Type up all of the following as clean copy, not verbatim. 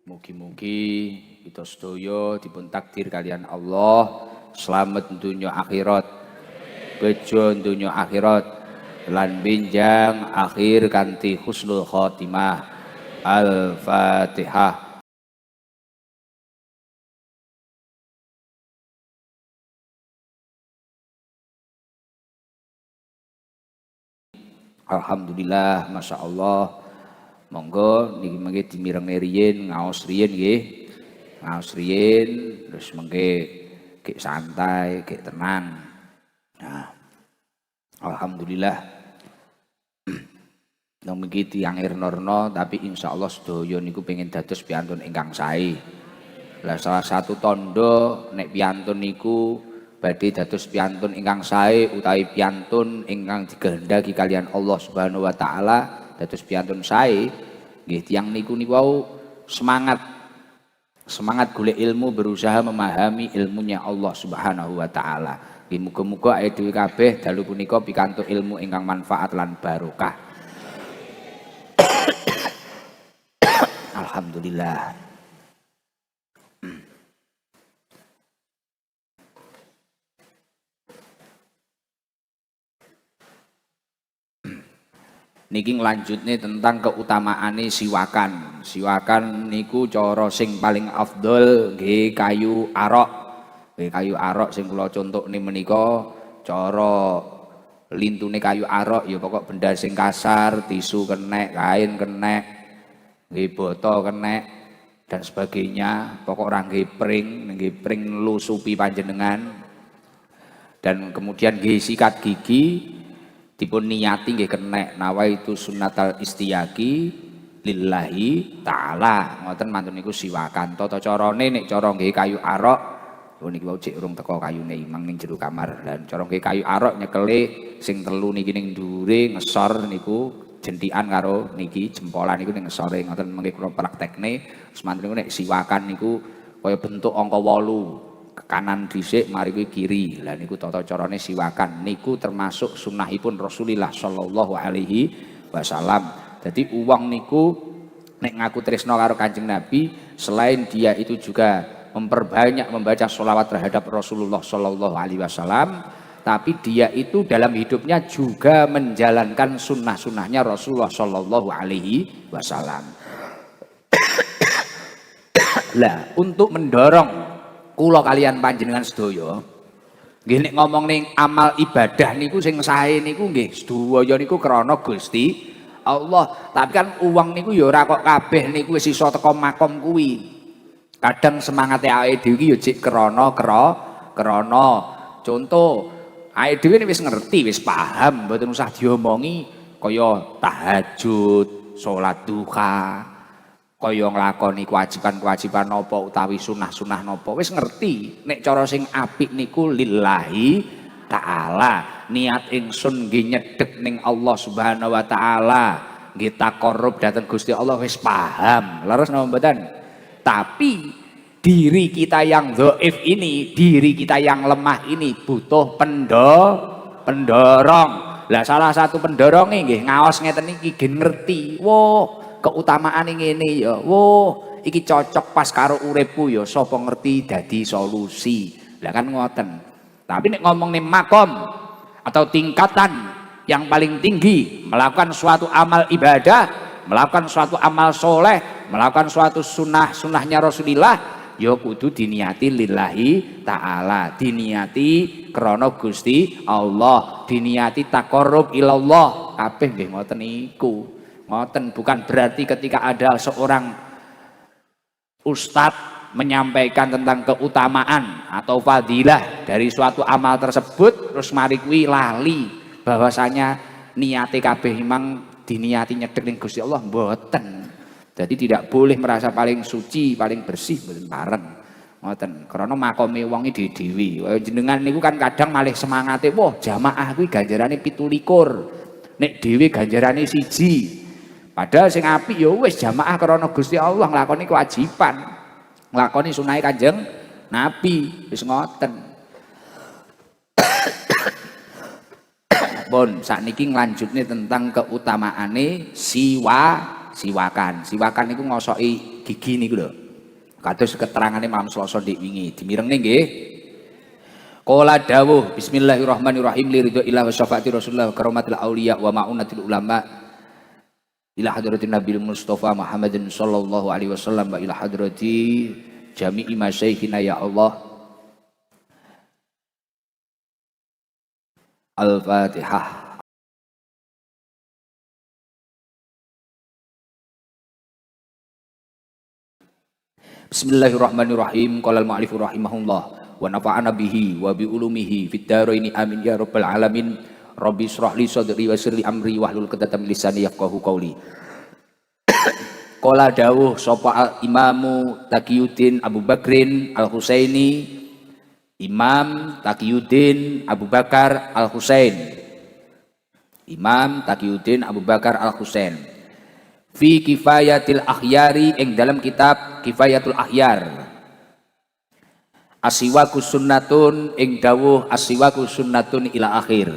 Mugi-mugi kita sedaya dipun takdir kalian Allah selamat dunya akhirat, bejo dunya akhirat lan benjang akhir kanthi husnul khotimah. Al-Fatihah. Alhamdulillah, masya Allah. Monggo niki mengke dimirenge riyin, ngaos riyin nggih. Ngaos riyin terus mengke gek santai, gek tenang. Nah, alhamdulillah. Nang mengki tiyang irnorno tapi insyaallah sedaya niku pengen dados piantun ingkang sae. Lah salah satu tondo nek piantun niku badhe dados piantun ingkang sae utawi piantun ingkang dikehendaki kalian Allah Subhanahu wa taala dados piantun sae nggih tiyang niku wau semangat golek ilmu, berusaha memahami ilmunya Allah Subhanahu wa taala. Nggih muga-muga awake dhewe kabeh dalu punika pikantuk ilmu ingkang manfaat lan barokah. Alhamdulillah. Niki nglanjutne tentang keutamaane siwakan. Siwakan niku cara sing paling afdol nggih kayu arok. Nggih kayu arok sing kula contohne menika cara lintune kayu arok ya pokok benda sing kasar, tisu kenek, kain kenek, nggih boto kenek dan sebagainya. Pokok ora nggih pring nusupi panjenengan. Dan kemudian nggih sikat gigi dipun niyati nggih kenek nawaitu sunnatal istiyaki lillahi taala. Ngoten mantun niku siwakan. Tata carane nek cara nggih kayu arok niki wau cek urung teko kayune imang ning jero kamar. Lan cara nggih kayu arok nyekele sing telu niki ning dhuwure ngesor niku jentikan karo niki jempolan niku ning ngesore. Ngoten mengki kula praktekne. Terus mantun niku nek siwakan niku kaya bentuk angka 8. Ke kanan dhisik mari kuwi kiri. Lah niku tata carane siwakan niku termasuk sunnahipun Rasulullah sallallahu alaihi wasallam. Jadi uang niku nek ngaku tresno karo Kanjeng Nabi, selain dia itu juga memperbanyak membaca sholawat terhadap Rasulullah sallallahu alaihi wasallam, tapi dia itu dalam hidupnya juga menjalankan sunnah-sunnahnya Rasulullah sallallahu alaihi wasallam. Lah untuk mendorong kula kalian panjenengan sedaya nggih nek ngomong ning amal ibadah niku sing sae niku nggih sedaya niku krana Gusti Allah. Tapi kan uang niku ya ora kok kabeh niku wis iso teko makom kuwi. Kadang semangate awake dhewe iki ya jek krana contoh awake dhewe wis ngerti, wis paham, mboten usah diomongi kaya tahajud, salat duha, kaya nglakoni kewajiban-kewajiban napa utawi sunah-sunah napa wis ngerti. Nek cara sing apik niku lillahi taala, niat ingsun nggih nyedhek ning Allah Subhanahu wa taala, nggih taqarrub dhateng Gusti Allah wis paham. Leres napa mboten? Tapi diri kita yang dhaif ini, diri kita yang lemah ini butuh pendorong. Lah salah satu pendorongnya nggih ngaos ngeten iki gen ngerti. Woh, keutamaan ngene ya. Woh, iki cocok pas karo uripku ya. Sapa ngerti dadi solusi. Lah kan ngoten. Tapi nek ngomong nih makom atau tingkatan yang paling tinggi melakukan suatu amal ibadah, melakukan suatu amal soleh, melakukan suatu sunnahnya Rasulullah, ya kudu diniati lillahi ta'ala, diniati krana Gusti Allah, diniati taqarrub ilallah. Kabeh nggih ngoten niku. Ngoten bukan berarti ketika ada seorang ustadz menyampaikan tentang keutamaan atau fadilah dari suatu amal tersebut terus mari kuwi lali bahwasanya niate kabeh memang diniati nyedhek ning Gusti Allah, mboten. Jadi tidak boleh merasa paling suci, paling bersih, mboten pareng. Ngoten. Karena makome wong iki dhewe. Kaya jenengan niku kan kadang malih semangate, wah jamaah kuwi ganjarane 17. Nek dhewe ganjarane 1. Padahal sing apik ya wis jamaah karena Gusti Allah nglakoni kewajiban. Nglakoni sunahe Kanjeng Nabi. Wis ngoten. Bon, sakniki nglanjutne tentang keutamaane siwakan. Siwakan niku ngosoki gigi niku lho. Kados keterangane Imam Selasa dik wingi dimirengne nggih. Qala dawuh bismillahirrahmanirrahim li ridho ila wa syafaati rasulullah wa karomatil auliya wa ma'unatil ulama ila hadratin nabil mustafa Muhammadin sallallahu alaihi wasallam wa ila hadrati jami'i masyayikhina ya Allah. Al-Fatihah. Bismillahirrahmanirrahim. Qala al-mu'allif rahimahullah wa nafa'ana bihi wa bi ulumihi fid dharaini amin ya rabbal alamin. Rabbi shrah li sadri wa yassir li amri wahlul 'uqdatam min lisani yafqahu qawli. Qala dawuh sapa Imamu Taqiyuddin Abu Bakrin Al-Husaini, Imam Taqiyuddin Abu Bakar Al-Husain, Imam Taqiyuddin Abu Bakar Al-Husain fi Kifayatil Akhyari, ing dalam kitab Kifayatul Akhyar. Asiwaku sunnatun, ing dawuh asiwaku sunnatun ila akhir.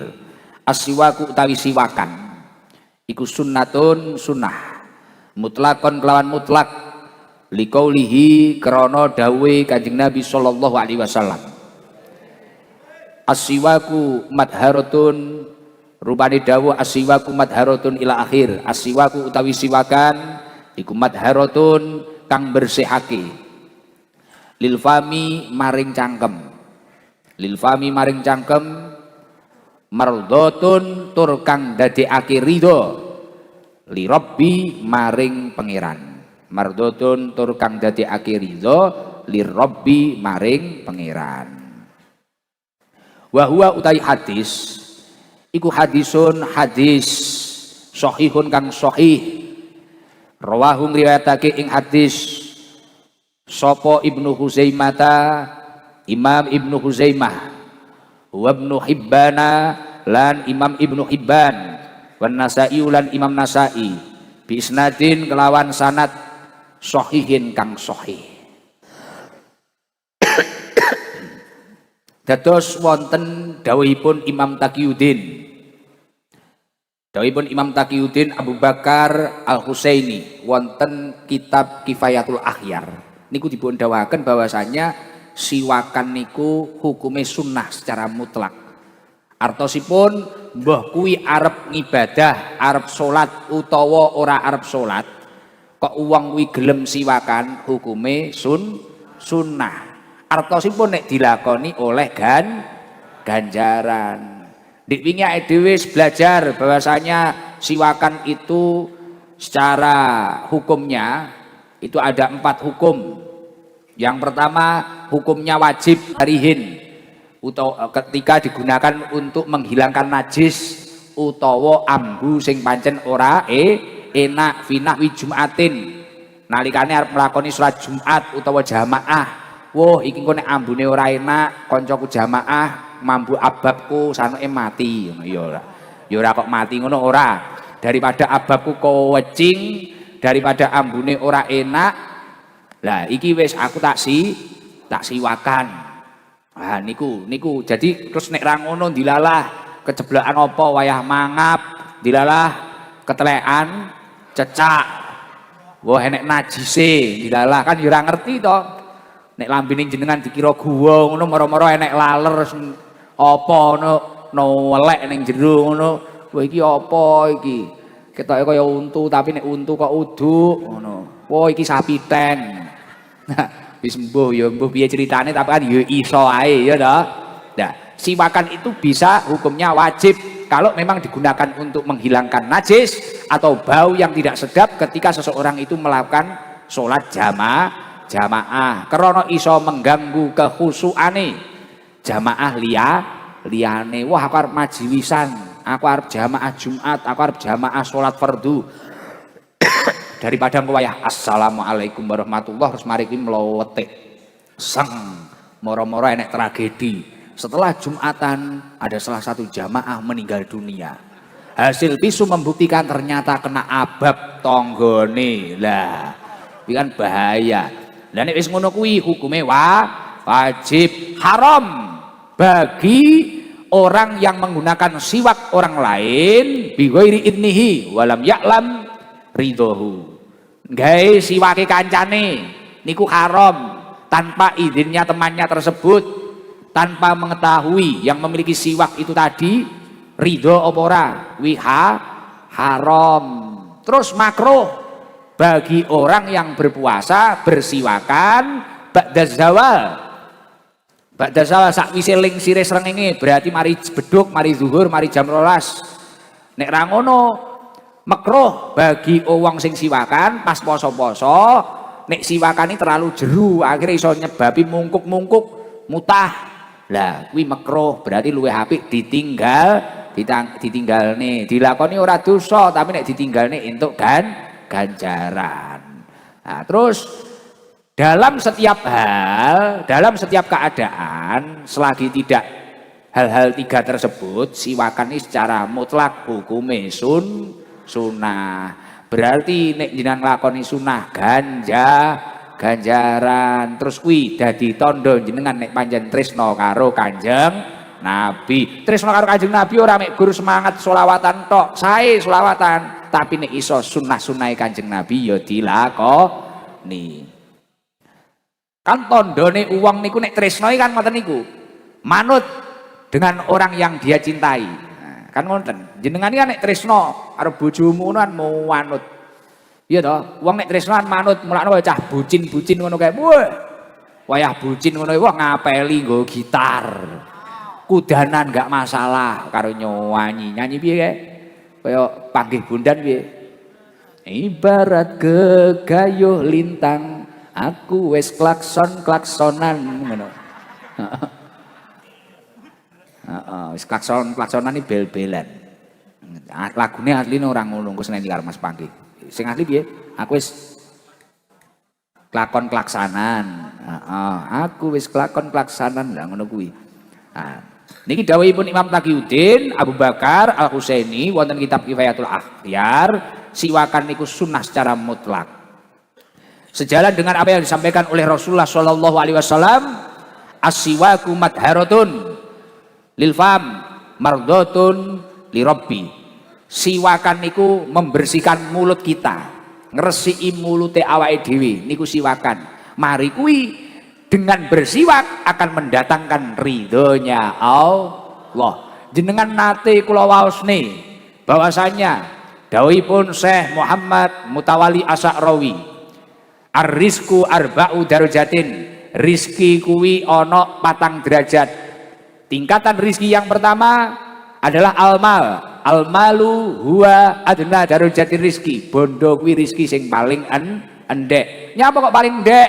Asiwaku utawi siwakan iku sunnatun sunnah mutlakon kelawan mutlak liqaulihi krana dawuhe Kanjeng Nabi sallallahu alaihi wasallam. Asiwaku madharatun, rupane dawuh asiwaku madharatun ila akhir. Asiwaku utawi siwakan iku madharatun kang bersihake lil fami maring cangkem, lil fami maring cangkem, mardhatun tur kang dadekake ridho li rabbi maring pangeran, mardhatun tur kang dadekake ridho li rabbi maring pangeran. Wa huwa utai hadis iku hadisun hadis sahihun kang sahih. Rawahu riwayatake ing hadis sapa Ibnu Huzaimah, Imam Ibnu Huzaimah, wa Ibnu Hibbana lan Imam Ibnu Hibban, wan Nasa'i lan Imam Nasa'i bi isnadin kelawan sanad sahihin kang sahih. Dados wonten dawuhipun Imam Taqiyuddin, dawuhipun Imam Taqiyuddin Abu Bakar Al-Husaini wonten kitab Kifayatul Akhyar niku dipun dawaken bahwasanya siwakan niku hukume sunnah secara mutlak. Artosipun mbah kuwi arep ngibadah, arep salat utawa ora arep salat, kok wong kuwi gelem siwakan hukume sunnah. Artosipun nek dilakoni oleh ganjaran. Dik wingi awake dhewe belajar bahwasanya siwakan itu secara hukumnya itu ada 4 hukum. Yang pertama hukumnya wajib harihin ketika digunakan untuk menghilangkan najis utawa ambu sing pancen ora enak finah wi Jumatin nalikane arep nglakoni salat Jumat utawa jamaah. Woh iki kok nek ambune ora enak kancaku jamaah mambu ababku sanoke mati ngono ya ora. Ya ora kok mati ngono ora. Daripada ababku kewecing, daripada ambune ora enak, lah iki wis aku tak siwakan. Ah niku jadi terus nek ra ngono dilalah kejeblokan apa wayah mangap, dilalah ketelekan cecak, wah enek najise dilalah kan ya ora ngerti to. Nek lambene jenengan dikira guwa ngono mara-mara enek laler apa no welek ning jero ngono. Wah iki apa iki? Ketoke kaya untu tapi nek untu kok uduk ngono. Wah iki sapi ten. Nah, wis mbuh ya mbuh piye ceritane tapi kan ya iso ae ya toh. Nah, siwakan itu bisa hukumnya wajib kalau memang digunakan untuk menghilangkan najis atau bau yang tidak sedap ketika seseorang itu melakukan sholat jamaah karena iso mengganggu kekhusyukane jamaah liyane. Wah aku arep majiwisan, aku arep jamaah Jumat, aku arep jamaah sholat fardu. Daripada ngwayah assalamualaikum warahmatullahi terus mari ki mlowete seng moro-moro enek tragedi. Setelah Jumatan ada salah satu jamaah meninggal dunia. Hasil pisu membuktikan ternyata kena abab tonggone. Lah, iki kan bahaya. Lah nek wis ngono kuwi hukume wajib, haram bagi orang yang menggunakan siwak orang lain bi ghairi idnihi walam ya'lam ridhohu. gawe siwake kancane niku haram tanpa izinnya temannya tersebut, tanpa mengetahui yang memiliki siwak itu tadi ridho apa ora, haram. Terus makruh bagi orang yang berpuasa bersiwakan ba'da zawal. Ba'da zawal sakwise ling sire srengenge, berarti mari beduk, mari zuhur, mari jam 12. Nek ra ngono makruh bagi wong sing siwakan pas poso-poso, nek siwakane terlalu jeru akhirnya iso nyebabi mungkuk-mungkuk mutah. Lah kuwi makruh, berarti luwih apik ditinggalne. Dilakoni ora dosa, tapi nek ditinggalne entuk ganjaran. Nah, terus dalam setiap hal, dalam setiap keadaan, selagi tidak hal-hal tiga tersebut, siwakan ini secara mutlak hukume sunnah. Berarti nek jenengan nglakoni sunnah ganjaran. Terus kuwi dadi tondo jenengan nek pancen tresno karo Kanjeng Nabi. Tresno karo Kanjeng Nabi ora mek guru semangat sholawatan tok, sae sholawatan, tapi nek iso sunnah-sunnahe Kanjeng Nabi ya dilakoni. Kan tondone uang niku nek tresno kan ngoten niku. Manut dengan orang yang dia cintai. Nah, kan ngoten. Jenengan kan nek tresno karo bojomu ngono kan mau manut. Iya toh, wong nek tresnoan manut, mulakno cah bucin-bucin ngono kae. Wayah bucin ngono wah ngapeli nggo gitar. Kudanan enggak masalah karo nyanyi piye kae? Kaya panggih bundan piye? Ibarat gegayuh lintang, aku wis klaksonan ngono. Wis klaksonan iki bel-belan. Lagune asline ora ngono, engko seneni karo Mas Panggih. Sing asli piye? Aku wis klakson-klaksanan. Aku wis klakson-klaksanan lah ngono kuwi. Nah, niki dawuhipun Imam Taqiyuddin Abu Bakar Al-Husaini wonten kitab Kifayatul Akhyar, siwakan niku sunnah secara mutlak. Sejalan dengan apa yang disampaikan oleh Rasulullah Shallallahu alaihi wasallam, as-siwaku madharatun lil fam mardhatun li rabbi. Siwakan niku membersihkan mulut kita, ngresiki mulute awake dhewe niku siwakan. Mari kuwi dengan bersiwak akan mendatangkan ridhonya Allah. Jenengan nate kula waosne bahwasanya dawuhipun Syekh Muhammad Mutawali Asy'arawi, ar-rizqu arba'u darajatin, rizki kuwi ana 4 derajat. Tingkatan rizki yang pertama adalah almalu huwa adna darajati rizki. Bondo kuwi rizki sing paling endek. Nyapa kok paling endek?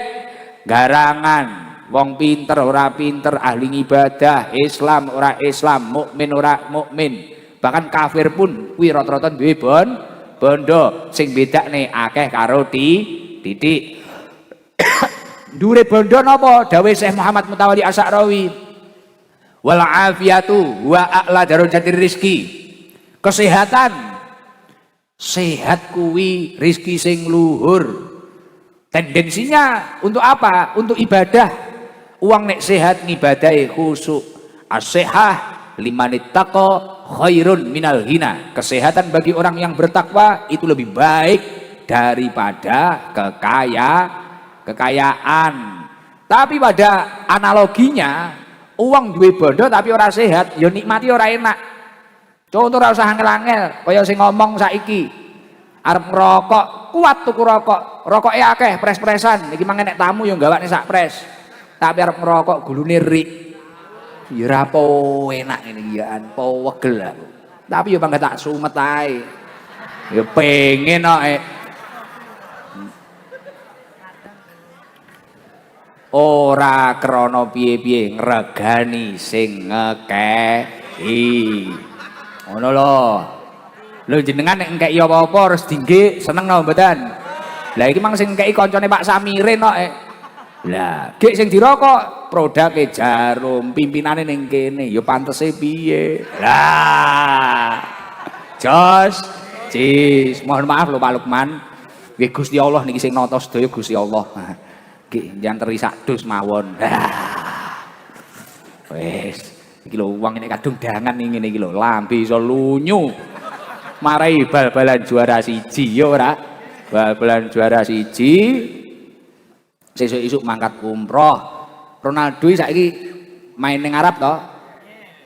Garangan, wong pinter ora pinter, ahli ibadah, Islam ora Islam, mukmin ora mukmin, bahkan kafir pun kuwi rata-rata duwe bondo. Sing bedakne akeh karo titik. Dure bondo napa? Dawuh Syekh Muhammad Mutawalli Asy'arawi, wal afiyatu wa a'la darajatir rizki. Kesehatan, sehat kuwi rizki sing luhur. Tendensinya untuk apa? Untuk ibadah. Uang nek sehat ngibadahi khusyuk. As-sihah limanittaqa khairun minal ghina. Kesehatan bagi orang yang bertakwa itu lebih baik daripada kekayaan. Tapi pada analoginya, uang duwe bondo tapi ora sehat, ya nikmati ora enak. Contoh ora usah angel-angel, kaya sing ngomong saiki arep ngerokok, kuat tuku rokok, rokoke akeh, pres-presan. Iki mangen nek tamu ya gawane sak pres. Tapi arep ngerokok gulune rik. Ya ora apa enak ngene iki ya, po wegel aku. Tapi ya bangga tak sumet ae. Ya pengen kok. Ora krana piye-piye ngregani sing ngekehi. Ngono lho. Lho jenengan nek ngekeki apa-apa harus dinggih seneng napa mboten? Lah iki mang sing ngekeki kancane Pak Samirin kok. Lah, gek sing dirokok produke Jarum, pimpinane ning kene, ya pantese piye? Lah. Cis, mohon maaf lho Pak Lukman. Nggih Gusti Allah niki sing nata sedaya Gusti Allah. Nggih, njanteri sak dus mawon. Wis. Iki lho wong ini kadung dangan ngene iki lho, lambe iso lunyu. Marai bal-balan juara siji ya ora. bal-balan juara siji, sesuk-esuk mangkat umroh. Ronaldo saiki main ning Arab toh.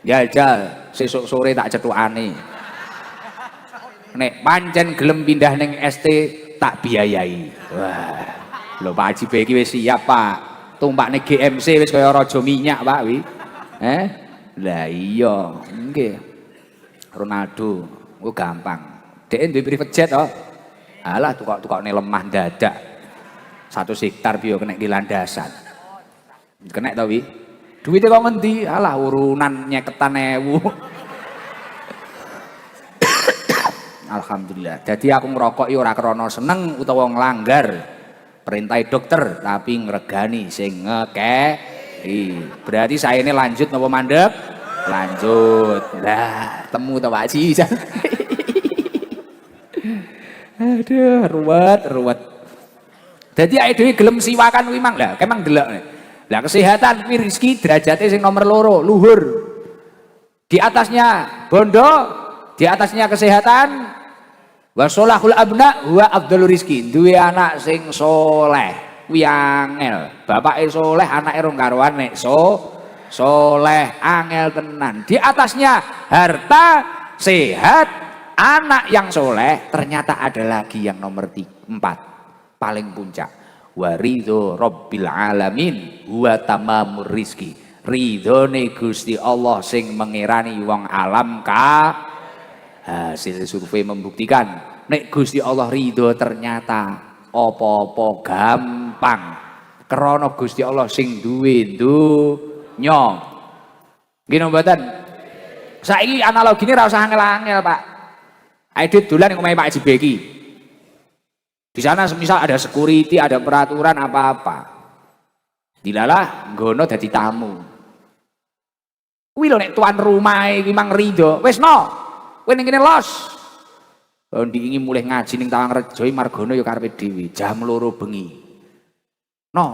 Jajal, sesuk sore tak cetukane. Nek pancen gelem pindah ning ST tak biayai. Wah. Lho Pak Haji Beki wis siap, Pak. Tumpakne GMC wis kaya raja minyak, Pak wi. Lah iya, nggih. Ronaldo, gampang. Dek duwe private jet toh. Alah tukok-tukokne lemah dadak. 1 hektar biyo kena di landasan. Kena tau wi. Duitnya kok ngendi? Alah urunan nyeketan ewu. Alhamdulillah. Jadi aku ngerokok ora krana seneng utawa nglanggar perintah dokter, tapi ngregani sing ngekei. Berarti saya ini lanjut napa mandek? Lanjut. Lah, temu to Pak Haji. Aduh, ruwet. Jadi awake dhewe gelem siwakan kuwi mang lah, kemang delok. Lah kesehatan kuwi rezeki derajate sing nomor loro, luhur. Di atasnya bondo, di atasnya kesehatan. Wa sholahul abna huwa afdhalur rizki. Duwe anak sing soleh kuwi angel. Bapake soleh, anake rong karuan nek soleh angel tenan. Di atasnya harta, sehat, anak yang soleh. Ternyata ada lagi yang nomor 4 paling puncak. Wa ridho rabbil alamin huwa tamamur rizki. Ridhone Gusti Allah sing mengirani wong alam ka. Hasil survei membuktikan nek Gusti Allah ridho ternyata apa-apa gampang. Krana Gusti Allah sing duwe donya. Nggih mboten? Saiki analogine ra usah angel-angel, Pak. Aidit dolan ning omahe Pak Haji Beki. Di sana semisal ada security, ada peraturan apa-apa. Dilalah nggono dadi tamu. Kuwi lho nek tuan rumah iki mang ridho, wis no. Kowe ning kene los. Ndiki mulih ngaji ning Tawangrejo margono ya karepe dhewe, jam 2 bengi. No,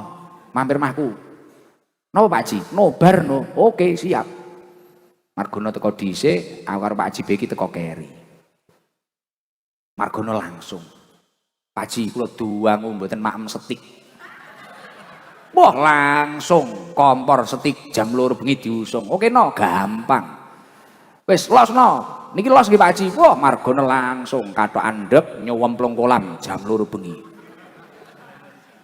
mampir mahku. Napa Pak Haji? Nobar no. Oke, siap. Margono teko dhisik, aku karo Pak Haji Beki teko keri. Margono langsung. Pak Haji kula duang mboten maem setik. Wah, langsung kompor setik jam 2 bengi diusung. Oke no, gampang. Wis los no. Niki los nggih Pak Haji. Wah, margono langsung kathok andhep nyowemplung kolam jam 2 bengi.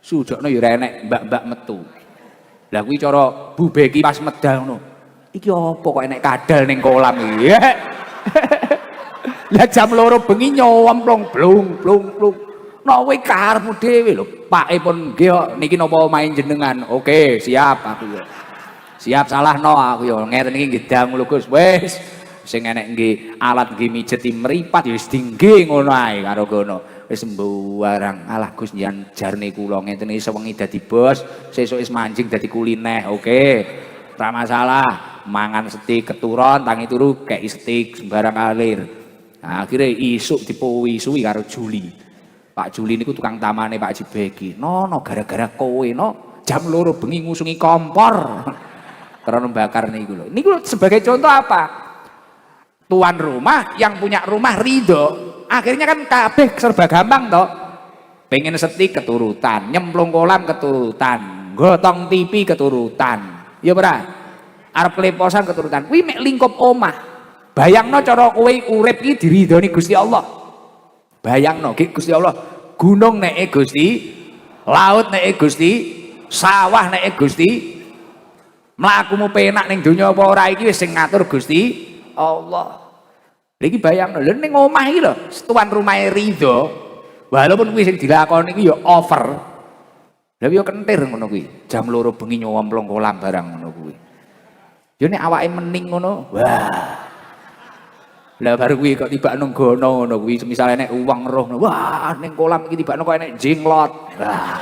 Sujokno ya enek mbak-mbak metu. Lah kuwi cara Bu Beki pas medal ngono. Iki apa kok enek kadal ning kolam iki? Lah jam 2 bengi nyowemplung blung. Nek kowe karepmu dhewe lho. Pake pun nggih kok niki napa main jenengan. Oke, siap aku ya. Siap salah no aku ya. Ngeten iki nggih dang lho Gus. Wis sing enek nggih alat nggih mijeti mripat ya wis dingge ngono ae karo kono. Wis mbuwarang. Alah Gus jan jarne kula ngeten iki sewengi dadi bos, sesuk wis mancing dadi kulineh. Oke. Ora masalah. Mangan setik keturon tangi turu kei setik sembarang alir. Nah, akhirnya isuk dipuwi suwi karo Juli. Pak Juli niku tukang tamane Pak Haji Beki. No gara-gara kowe no jam 2 bengi ngusungi kompor. Karena bakar niku lho. Niku sebagai contoh apa? Tuan rumah yang punya rumah ridho, akhirnya kan kabeh serba gampang toh. Pengen setik keturutan, nyemplung kolam keturutan, gotong TV keturutan. Ya ora? Arep leposan keturutan. Kuwi mek lingkup omah. Bayangno cara kowe urip iki diridhoni Gusti Allah. Bayangno iki Gusti Allah, gunung neke Gusti, laut neke Gusti, sawah neke Gusti. Mlakumu penak ning donya apa ora iki wis sing ngatur Gusti Allah. Lagi bayang lho ning omah iki lho, tuan rumahe ridho, walaupun kuwi sing dilakoni iki ya over. Lah yo kentir ngono kuwi. Jam 2 bengi nyowemplung kolam barang ngono kuwi. Yo nek awake mening ngono, wah. Lah baru kuwi kok tibakno gono ngono kuwi, semisal nek uang roh, wah ning kolam iki tibakno kok enek jenglot. Wah.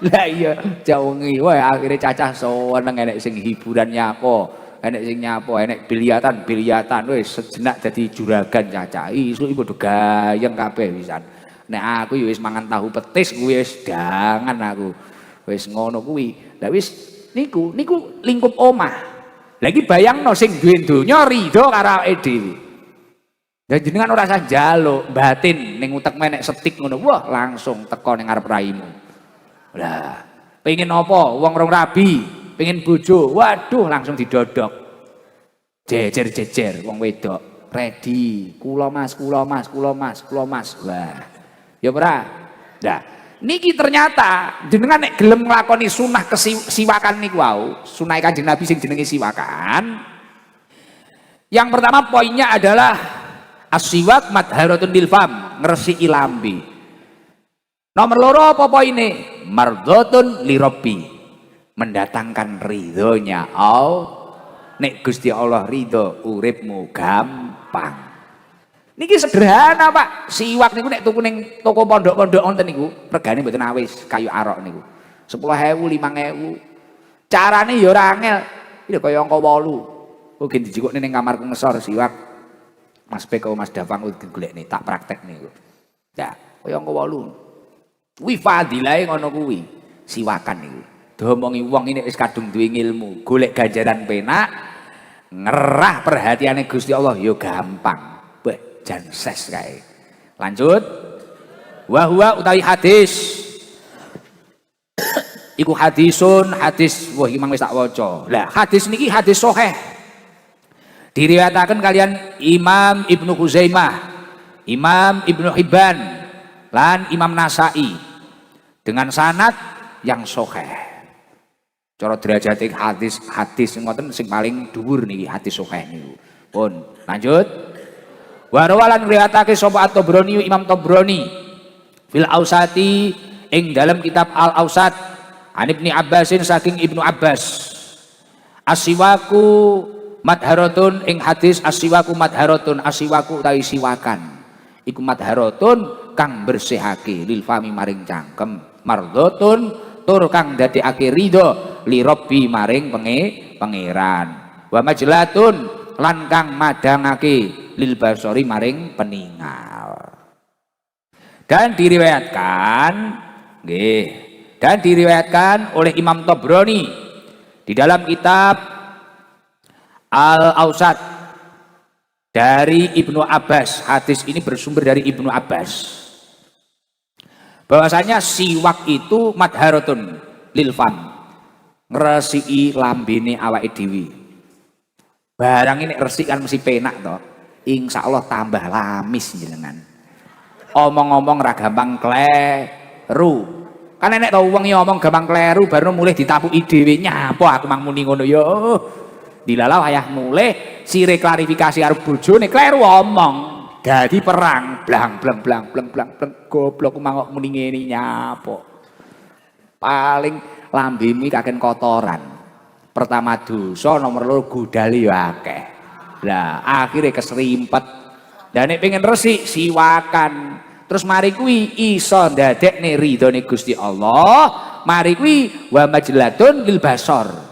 Lah iya jaungi wae akhire cacah seneng enek sing hiburan nyapo, enek sing nyapo, enek biliatan wis sejenak dadi juragan cacah. Isu iki padha gayeng kabeh wisan. Nek aku ya wis mangan tahu petis kuwi wis dangan aku. Wis ngono kuwi. Lah wis niku lingkup omah. Lagi bayangno sing duwe donya ridho karo awake dhewe. Dan jenengan ora usah njaluk batin ning utek menek setik ngono. Wah, langsung teko ning ngarep raimu. Lah, pengen apa? Wong rong rabi, pengen bojo. Waduh, langsung didodok. Jejer-jejer wong wedok. Ready. Kula Mas, kula Mas, kula Mas, kula Mas. Wah. Ya ora? Nah, niki ternyata jenengan nek gelem nglakoni sunah kesiwakan niku wau, sunah Kanjeng Nabi sing jenenge siwakan. Yang pertama poinnya adalah as-siwak madharatun lil fam, ngresiki lambe. Nomor loro apa poine? Mardhatun li rabbi, mendatangkan ridhonya Allah. Nek Gusti Allah ridho, uripmu gampang. Niki sederhana, Pak. Siwak niku nek tuku ning toko pondok-pondok wonten niku, regane mboten awis, kayu arok niku. 10.000, 5.000. Carane ya ora angel. Iki kaya angka 8. Kok dijikukne ning kamarku ngesor siwak. Mas Beko, Mas Davang golekne tak praktek niku. Ya, kaya angka 8. Kuwi fadilahe ngono kuwi. Siwakan niku. Diomongi wong ini wis kadung duwe ilmu, golek ganjaran penak, ngerah perhatiane Gusti Allah yo gampang. Beh, jan ses kae. Lanjut. Wa huwa utawi hadis. Iku hadisun, hadis wah iki mang wis tak waca. Lah, hadis niki hadis sahih. Diriwayataken kalian Imam Ibnu Khuzaimah, Imam Ibnu Hibban, lan Imam Nasai dengan sanad yang sahih. Cara derajat hadis ngoten sing paling dhuwur niki hadis sahih niku. Pun lanjut. Wa rawalan riwayatake sapa At-Tabrani Imam Tabrani fil Ausati ing dalam kitab Al Ausat an Ibnu Abbasin saking Ibnu Abbas. As-siwaku madharatun ing hadis as-siwaku madharatun, as-siwaku utawi siwakan. Iku madharatun kang bersihake lil fami maring cangkem, mardhatun tur kang dadekake ridho li rabbi maring pangeran, wa majlatun lan kang madangake lil basori maring peningal. Dan diriwayatkan nggih, dan diriwayatkan oleh Imam Tabrani di dalam kitab Al-Ausat dari Ibnu Abbas. Hadis ini bersumber dari Ibnu Abbas bahwasanya siwak itu madharatun lil fam, ngresiki lambene awake dhewe. Barang ini resik kan mesti penak to. Insyaallah tambah lamis jenengan. Omong-omong ra gampang kleru. Kan enek to wong ngomong gampang kleru baru mulih ditapuki dhewe. Nyapa aku mang muni ngono ya. Dilalah wayah mulih sire klarifikasi arep bojone kleru omong. Dadi perang blang blang blang blang blang blang goblok mangkok muni ngene nyapa. Paling lambemu kaken kotoran. Pertama dosa, nomor loro gudali ya akeh. Lah akhirnya keserimpet. Dan nek pengen resik siwakan. Terus mari kuwi iso ndadekne ridhone Gusti Allah. Mari kuwi wa majlatun lil basar.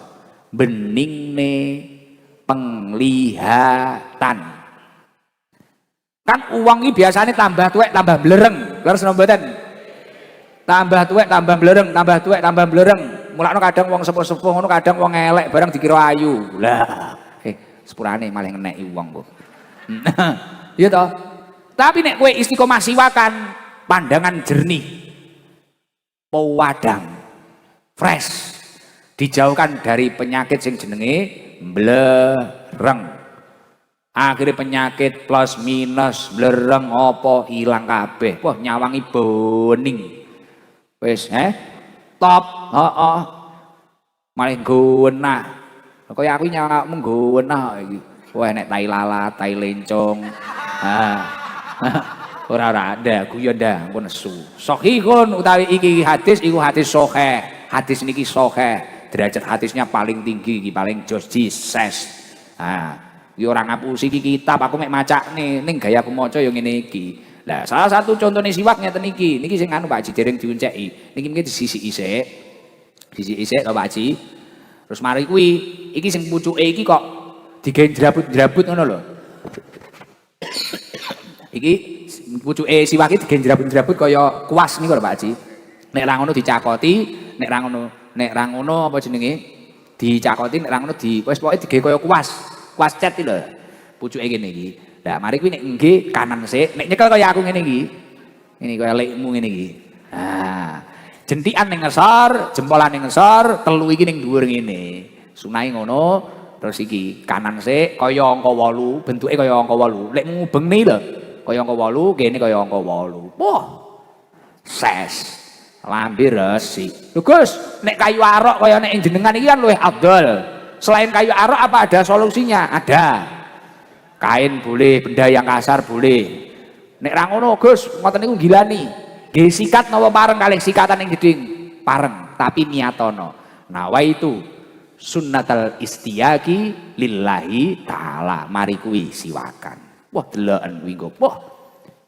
Beningne penglihatan. Kan uang ini biasanya tambah tuwek tambah blereng. Terus mboten? Tambah tuwek tambah blereng, tambah tuwek tambah blereng. Mulakno kadang wong sepuh-sepuh ngono, kadang wong elek barang dikira ayu. Lah, sepurane malah ngeneki wong kok. Iya toh? Tapi nek kowe istiqomah siwakan, pandangan jernih. Pewadang. Fresh. Dijauhkan dari penyakit sing jenenge blereng. Akhirnya penyakit plus minus blereng apa hilang kabeh. Wah nyawangi boning. Wis top, heeh. Malah nggonah. Kaya aku nyawakmu nggonah iki. Wah nek tai lalat, tai lencong. Ora ada guyon dah engko nesu. Sahihun utawi iki hadis iku hadis sahih. Hadis niki sahih. Derajat hadisnya paling tinggi iki, paling jos ses. Ya ora ngapusi iki kitab aku mek macakne ning gayaku maca ya ngene iki. Lah salah satu contohnya siwak ngeten iki. Niki sing anu Pak Haji dereng diunceki. Niki mungkin disisik isik. Disisik isik to Pak Haji. Terus mari kuwi iki sing pucuke iki kok digawe jerabut-jerabut ngono lho. Iki pucuke siwak iki digawe jerabut-jerabut kaya kuas niku lho Pak Haji. Nek ra ngono dicakoti, nek ra ngono apa jenenge? Dicakoti nek ra ngono di wis pokoke digawe kaya kuas. Kuas cat iki lho. Pucuke kene iki. Lah mari kuwi nek nggih kanan sik, nek nyekel kaya aku ngene iki. Ini kaya lekmu ngene iki. Nah, jentikan ning ngesor, jempolan ning ngesor, telu iki ning dhuwur ngene. Sunahe ngono, terus iki kanan sik kaya angka 8, bentuke kaya angka 8. Lek ngubengne lho, kaya angka 8, kene kaya angka 8. Wah. Ses. Lambe resik. Lho Gus, nek kayu arok kaya nek jenengan iki kan luwih afdol. Selain kayu arok apa ada solusinya? Ada. Kain boleh, benda yang kasar boleh. Nek ra ngono Gus, ngoten niku gilani. Nggih sikat napa pareng kalih sikatan ing geding? Pareng, tapi niatono. Nah, wa itu sunnatal istiyaki lillahi taala. Mari kuwi siwakan. Wah, deloken kuwi engko. Wah.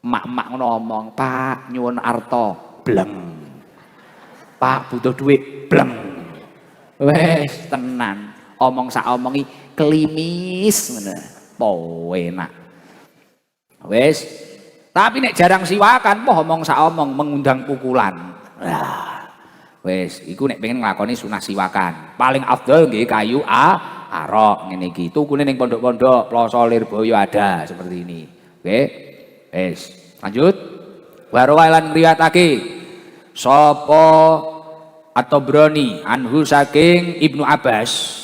Mak-mak ngomong, "Pak, nyuwun arta." Bleng. Pak butuh duit, bleng. Wes tenan, omong sak omongi kelimis ngono. Po enak. Wes. Tapi nek jarang siwakan, poh omong sak omong mengundang pukulan. Lah. Wes, iku nek pengen nglakoni sunah siwakan. Paling afdol nggih kayu arok ngene iki. Tukune ning pondok-pondok Ploso Lirboyo ada seperti ini. Oke. Wes, lanjut. Warwa lan ngriwatake sapa atau Broni anhu saking Ibnu Abbas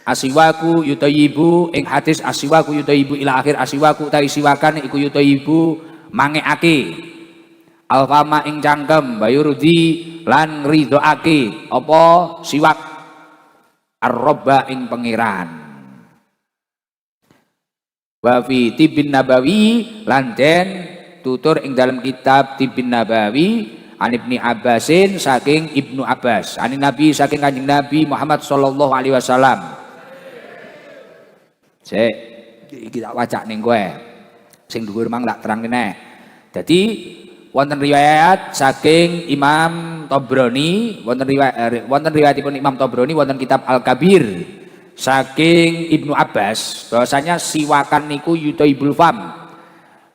asiwaku yutayibu ing hadis asiwaku yutayibu ila akhir asiwaku utawi siwakan iku yutayibu mangekake alfama ing cangkem bayurudi lan ngridhoake apa siwak ar-robba ing pangeran wa fi tibbin nabawi lan den tutur ing dalam kitab Tibbin Nabawi an Ibni Abbasin saking Ibnu Abbas ani Nabi saking Kanjeng Nabi Muhammad sallallahu alaihi wasallam. Sik iki tak wacak ning kowe. Sing dhuwur mang tak terang kene. Dadi wonten riwayat saking Imam Tabrani, wonten riwayatipun Imam Tabrani wonten kitab Al-Kabir saking Ibnu Abbas bahwasanya siwakan niku yutaibul fam.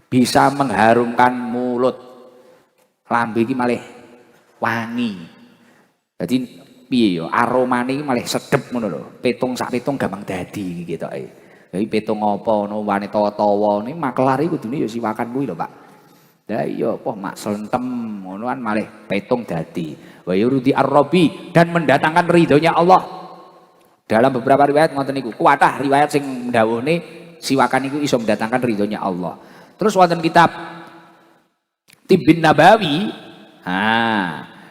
Bisa mengharumkan mulut, lambe iki malih wangi. Jadi piye ya aromane iki malih sedep ngono lho. Petung sak petung gampang dadi ketoke. Jadi petung apa ngono wane tawa-tawa niki makelar iki kudune ya siwakan kuwi lho, Pak. Lah iya apa mak slentem ngono kan malih petung dadi. Wa yurudi ar-rabbi dan mendatangkan ridhonya Allah. Dalam beberapa riwayat ngoten niku. Kuwatah riwayat sing ndawuhne siwakan iku iso mendatangkan ridhonya Allah. Terus wonten kitab Tibbin Nabawi,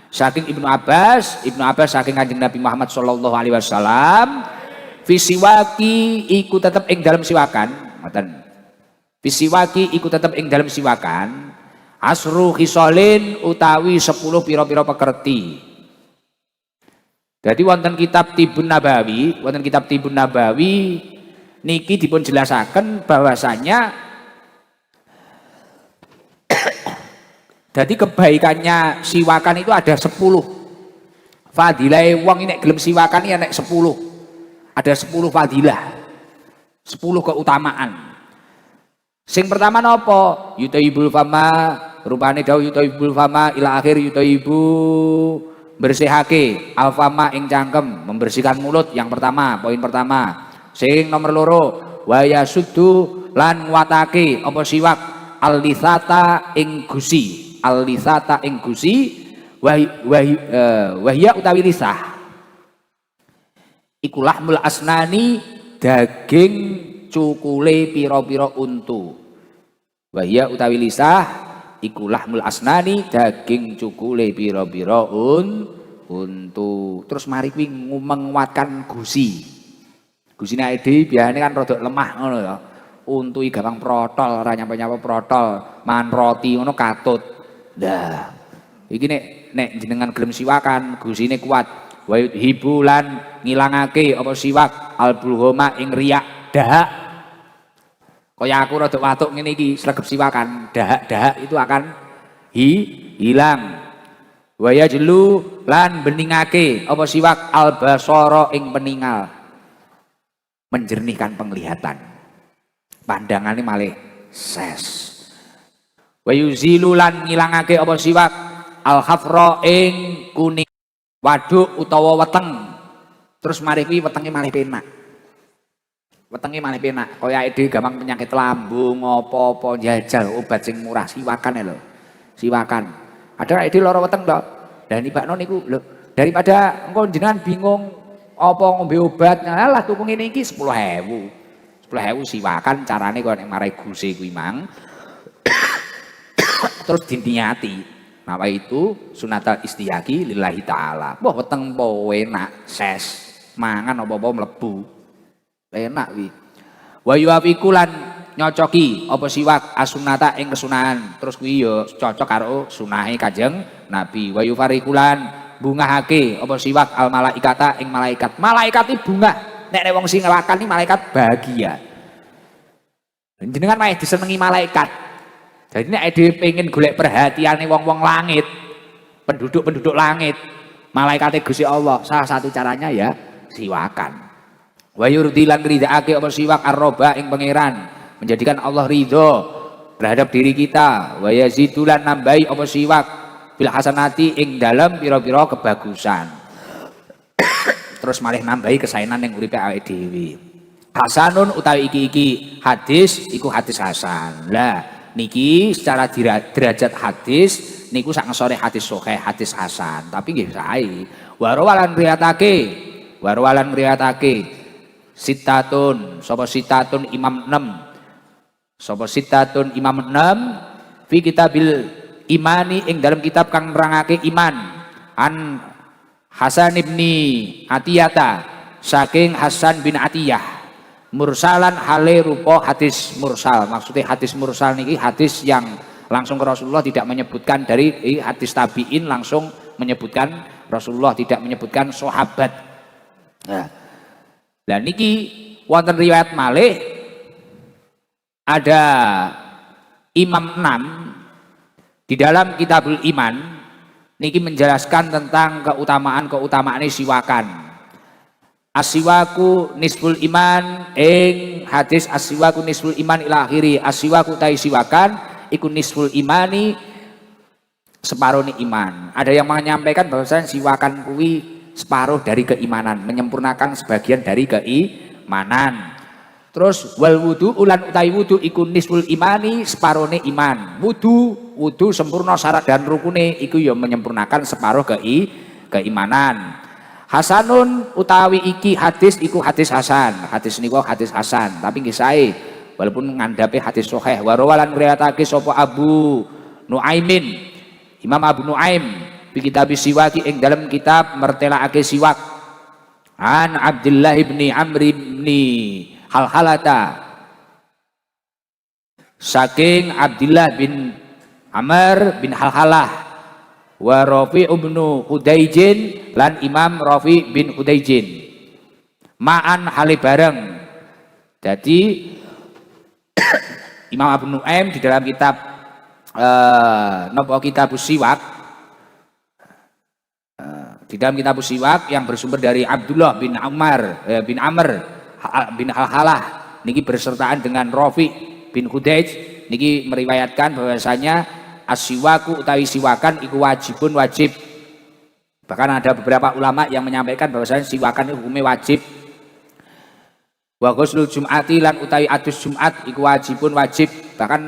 saking Ibnu Abbas saking Kanjeng Nabi Muhammad sallallahu alaihi wasallam, fisiwaki iku tetep ing dalam siwakan, ngoten. Fisiwaki iku tetep ing dalam siwakan, asru khisalin utawi 10 pira-pira pekerti. Jadi wonten kitab Tibbun Nabawi, niki dipun jelasaken bahwasanya jadi kebaikannya siwakan itu ada 10. Fadilah wong ini gelem siwakan ini ada 10. Ada 10 fadilah. 10 keutamaan. Sing pertama napa? Yutaibul fama, rupane dawuh yutaibul fama ila akhir yutaibu bersihake alfama ing cangkem, membersihkan mulut yang pertama, poin pertama. Sing nomor loro, wa yasuddu lan nguatake apa siwak al-lisata ing gusi. Al-lisata ing gusi wahya utawi lisah iku lahmul asnani daging cukule pira-pira untu. Wahya utawi lisah iku lahmul asnani daging cukule pira-pira untu. Terus mari kuwi menguatkan gusi. Gusine awake dhewe biasane kan rada lemah ngono ya. Untu iki gampang protol, ora nyapa-nyapa protol, mangan roti ngono katut. Nah, iki nek jenengan gelem siwakan, gusine kuat. Wa hibulan ngilangake apa siwak albulhoma ing riak dahak. Kaya aku rada watuk ngene iki sregep siwakan, dahak-dahak itu akan hilang. Wa yajlu lan beningake apa siwak albasara ing peningal. Menjernihkan penglihatan. Pandangannya malih ses. Wa yuzilu lan ngilangake apa siwak al khafra ing kuning waduk utawa weteng. Terus mari kuwi wetenge malih penak. wetenge malah penak. Kaya awake dhewe gampang penyakit lambung apa-apa njajal obat sing murah siwakan lho. Siwakan. Ada awake dhewe lara weteng to. Lah nibakno niku lho daripada engko jenengan bingung apa ngombe obat, lah tuku ngene iki 10.000. 10.000 siwakan carane kaya nek marai guse kuwi mang. Terus diniati. Napa itu sunatal istiyaki lillahi ta'ala. Wah weteng po enak ses. Mangan apa-apa mlebu. Enak wi. Wa yuwafiqu lan nyocoki apa siwak asunata ing kesunahan. Terus kuwi ya cocok karo sunahe Kanjeng Nabi. Wa yufariqulan bungahake apa siwak al malaikata ing malaikat. Malaikat iki bungah. Nek wong sing ngelakani malaikat bahagia. Jenengan wae disenengi malaikat. Jadi nek dhewe pengen golek perhatiane wong-wong langit, penduduk-penduduk langit, malaikate Gusti Allah, salah satu caranya ya siwakan. Wa yurdilan ridhaake apa siwak arroba ing pangeran, menjadikan Allah ridho terhadap diri kita. Wa yazidulan nambahi apa siwak bil hasanati ing dalam pira-pira kebagusan. Terus malih nambahi kesaenan ning uripe awake dhewe. Hasanun utawi iki hadis iku hadis hasan. Lah niki secara derajat hadis niku sak ngesore hadis sahih, hadis hasan, tapi nggih sae. Warwalan riwayatake sitatun, sapa sitatun imam 6. Sapa sitatun imam 6 fi kitabil imani ing dalam kitab kang nerangake iman. An Hasan ibni Atiyata saking Hasan bin Atiyah. Mursalan hale rupa hadis mursal. Maksudnya hadis mursal niki hadis yang langsung ke Rasulullah, tidak menyebutkan dari hadis tabi'in, langsung menyebutkan Rasulullah, tidak menyebutkan sahabat. Nah, dan niki wonten riwayat malih ada Imam 6 di dalam Kitabul Iman niki menjelaskan tentang keutamaan siwakan. Asiwaku nisful iman ing hadis asiwaku nisful iman ila akhiri. Asiwaku tai siwakan iku nisful imani separuh ni iman. Ada yang menyampaikan bahwasanya siwakan kuwi separuh dari keimanan, menyempurnakan sebagian dari keimanan. Terus wal wudu ulan utai wudu iku nisful imani separuh ni iman. Wudu sempurna syarat dan rukune iku ya menyempurnakan separuh keimanan. Hasanun utawi iki hadis iku hadis hasan. Hadis niku hadis hasan, tapi nggih sae walaupun ngandhape hadis sahih. Warawalan riwayatake sapa Abu Nuaimin, Imam Abu Nuaim di kitab siwaki ing dalam kitab mertelaake siwak. An Abdullah bin Amr bin Halhalata saking Abdullah bin Amr bin Halhalah wa Rafi' bin Hudaijin lan Imam Rafi' bin Hudaijin ma'an hale bareng. Jadi Imam Abu Nuaim di dalam kitab kitab siwak, di dalam kitab siwak yang bersumber dari Abdullah bin bin Amr bin Halhalah niki bersertaan dengan Rafi' bin Hudaij niki meriwayatkan bahwasanya asiwaku utawi siwakan iku wajib. Bahkan ada beberapa ulama yang menyampaikan bahwasanya siwakan itu hukumnya wajib. Wa ghuslul jum'ati lan utawi adus Jumat iku wajib. Bahkan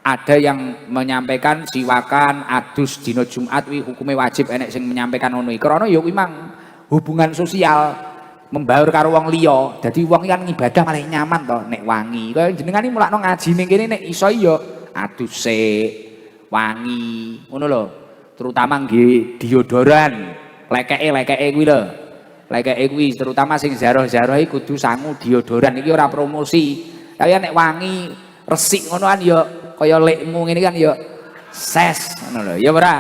ada yang menyampaikan siwakan adus dina Jumat wi hukumnya wajib. Enek sing menyampaikan ngono iki krana ya kuwi mang hubungan sosial, membaur karo wong liya. Dadi wong kan ibadah malah nyaman to nek wangi. Kaya jenengan iki mulakno ngaji ning kene nek iso ya adus sik wangi ngono lho, terutama nggih deodoran lekeke kuwi lho, lekeke kuwi terutama sing zaroh-zaroh iki kudu sangu deodoran iki ora promosi. Kaya nek wangi resik ngono kan ya kaya lekmu ngene kan ya ses ngono lho ya ora.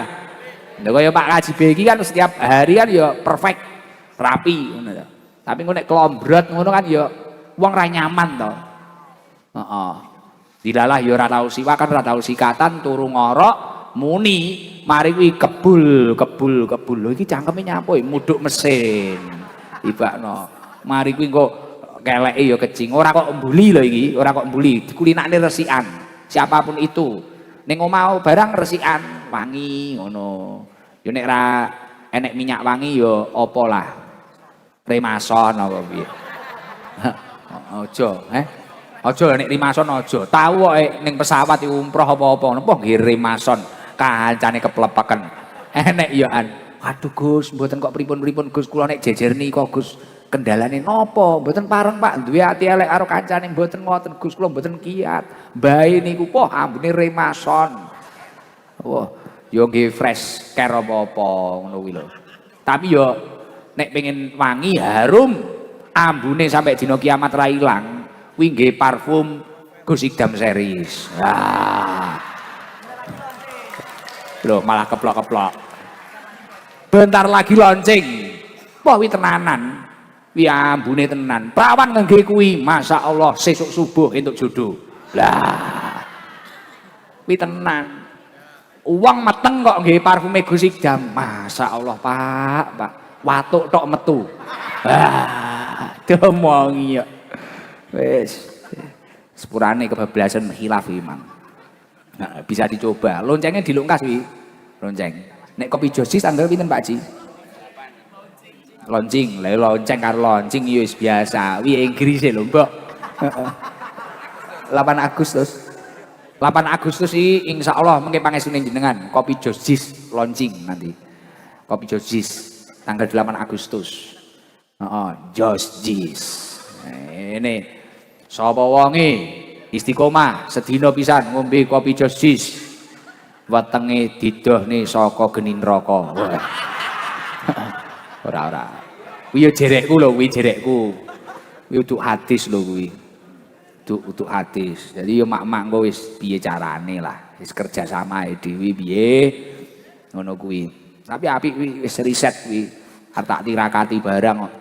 Lha kaya Pak Kaji iki kan setiap hari kan ya perfect rapi ngono lho. Tapi nek klombrot ngono kan ya wong ra nyaman to. Heeh. Dilalah ya ora tau siwakan, ora tau sikatan, turu ngorok, muni, mari kuwi kebul. Lho iki cangkeme nyapo mudhuk mesin. Ibakno. Mari kuwi engko keleke ya kecing. Ora kok mbuli lho iki, ora kok mbuli. Dikulinakne resikan. Siapapun itu. Ning omah barang resikan, wangi ngono. Ya nek ra enek minyak wangi ya apa lah. Remason apa piye. Aja, Aja nek rimason aja. Tahu kok ning pesawat umroh apa-apa napa nggih rimason kancane keplepeken. Enek ya an. Waduh Gus, mboten kok pripun-pripun Gus, kula nek jejer nika Gus. Kendalane napa? Mboten pareng Pak, duwe ati elek karo kancane mboten ngoten Gus, kula mboten kiat. Mbae niku poh ambune rimason. Wah, yo nggih fresh care apa-apa ngono kuwi lho. Tapi yo nek pengen wangi harum ambune sampai dina kiamat ra ilang. Kuwi nggih parfum Gus Idam series. Loh malah keplok-keplok. Bentar lagi launching. Wah wi tenanan. Wi ambune tenan. Prawan ngangge kuwi, masyaallah sesuk subuh entuk jodoh. Lah. Wi tenan. Uang meteng kok nggih parfume Gus Idam. Masyaallah Pak. Watuk tok metu. Domongi ya. Wis sepurane kebablasan khilaf imam. Nah, bisa dicoba. Loncengnya dilungkas wi. Lonceng. Nek kopi josis tanggal pinten Pak Ji? Lonceng. Lah lonceng karo lonceng ya wis biasa. Wi Inggris lho, Mbok. 8 Agustus. 8 Agustus iki insyaallah mengke pangestune jenengan kopi josis launching nanti. Kopi josis tanggal 8 Agustus. Heeh, josis. Ini sapa wonge istiqomah sedina pisan ngombe kopi josis wetenge didohne saka geni neraka. Ora. Kuwi yo jerekku lho, kuwi jerekku. Kuwi untuk hadis lho kuwi. Untuk hadis. Jadi yo mak-mak engko wis piye carane lah. Wis kerja sama dhewe piye ngono kuwi. Tapi apik kuwi wis riset kuwi. Tak tirakati barang kok.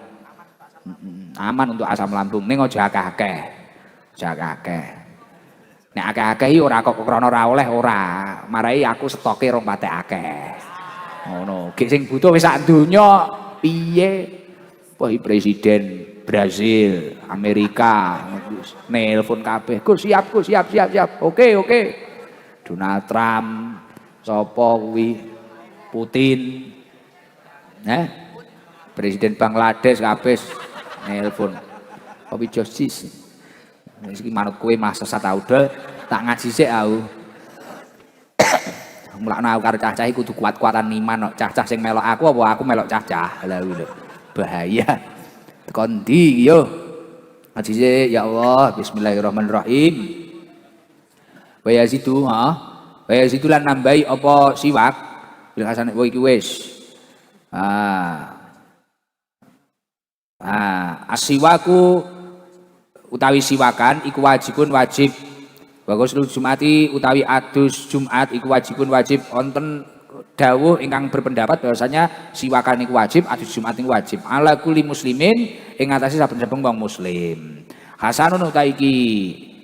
Aman untuk asam lambung ning aja akeh-akeh. Akeh. Nek akeh-akeh iki ora kok krana ora oleh ora. Marai aku stoke rong patek akeh. Ngono. Gek sing butuh wis sak donya piye? Wah, presiden Brazil, Amerika, nelpon kabeh. Gus siap. Oke. Donald Trump, sapa kuwi? Putin. Presiden Bangladesh kabeh nelpon. Kopi josis. Iki manut kowe mah sesat audel, tak ngaji sik aku. Mulakno aku karo cah-cah iki kudu kuat-kuatan iman kok. Cah-cah sing melok aku apa aku melok cah-cah. Lah kuwi lho. Bahaya. Tekon ndi yo. Ngaji sik ya Allah, bismillahirrahmanirrahim. Wa yazidu Wa yazidu lan nambahi apa siwak. Bil hasan kowe iki wis. Asiwaku utawi siwakan iku wajibun wajib. Wa ghusl Jumati utawi adus Jumat iku wajibun wajib. Wonten dawuh ingkang berpendapat bahwasanya siwakan iku wajib, adus Jumat iku wajib. Ala kulli muslimin ing atase saben-saben wong muslim. Hasanun utawi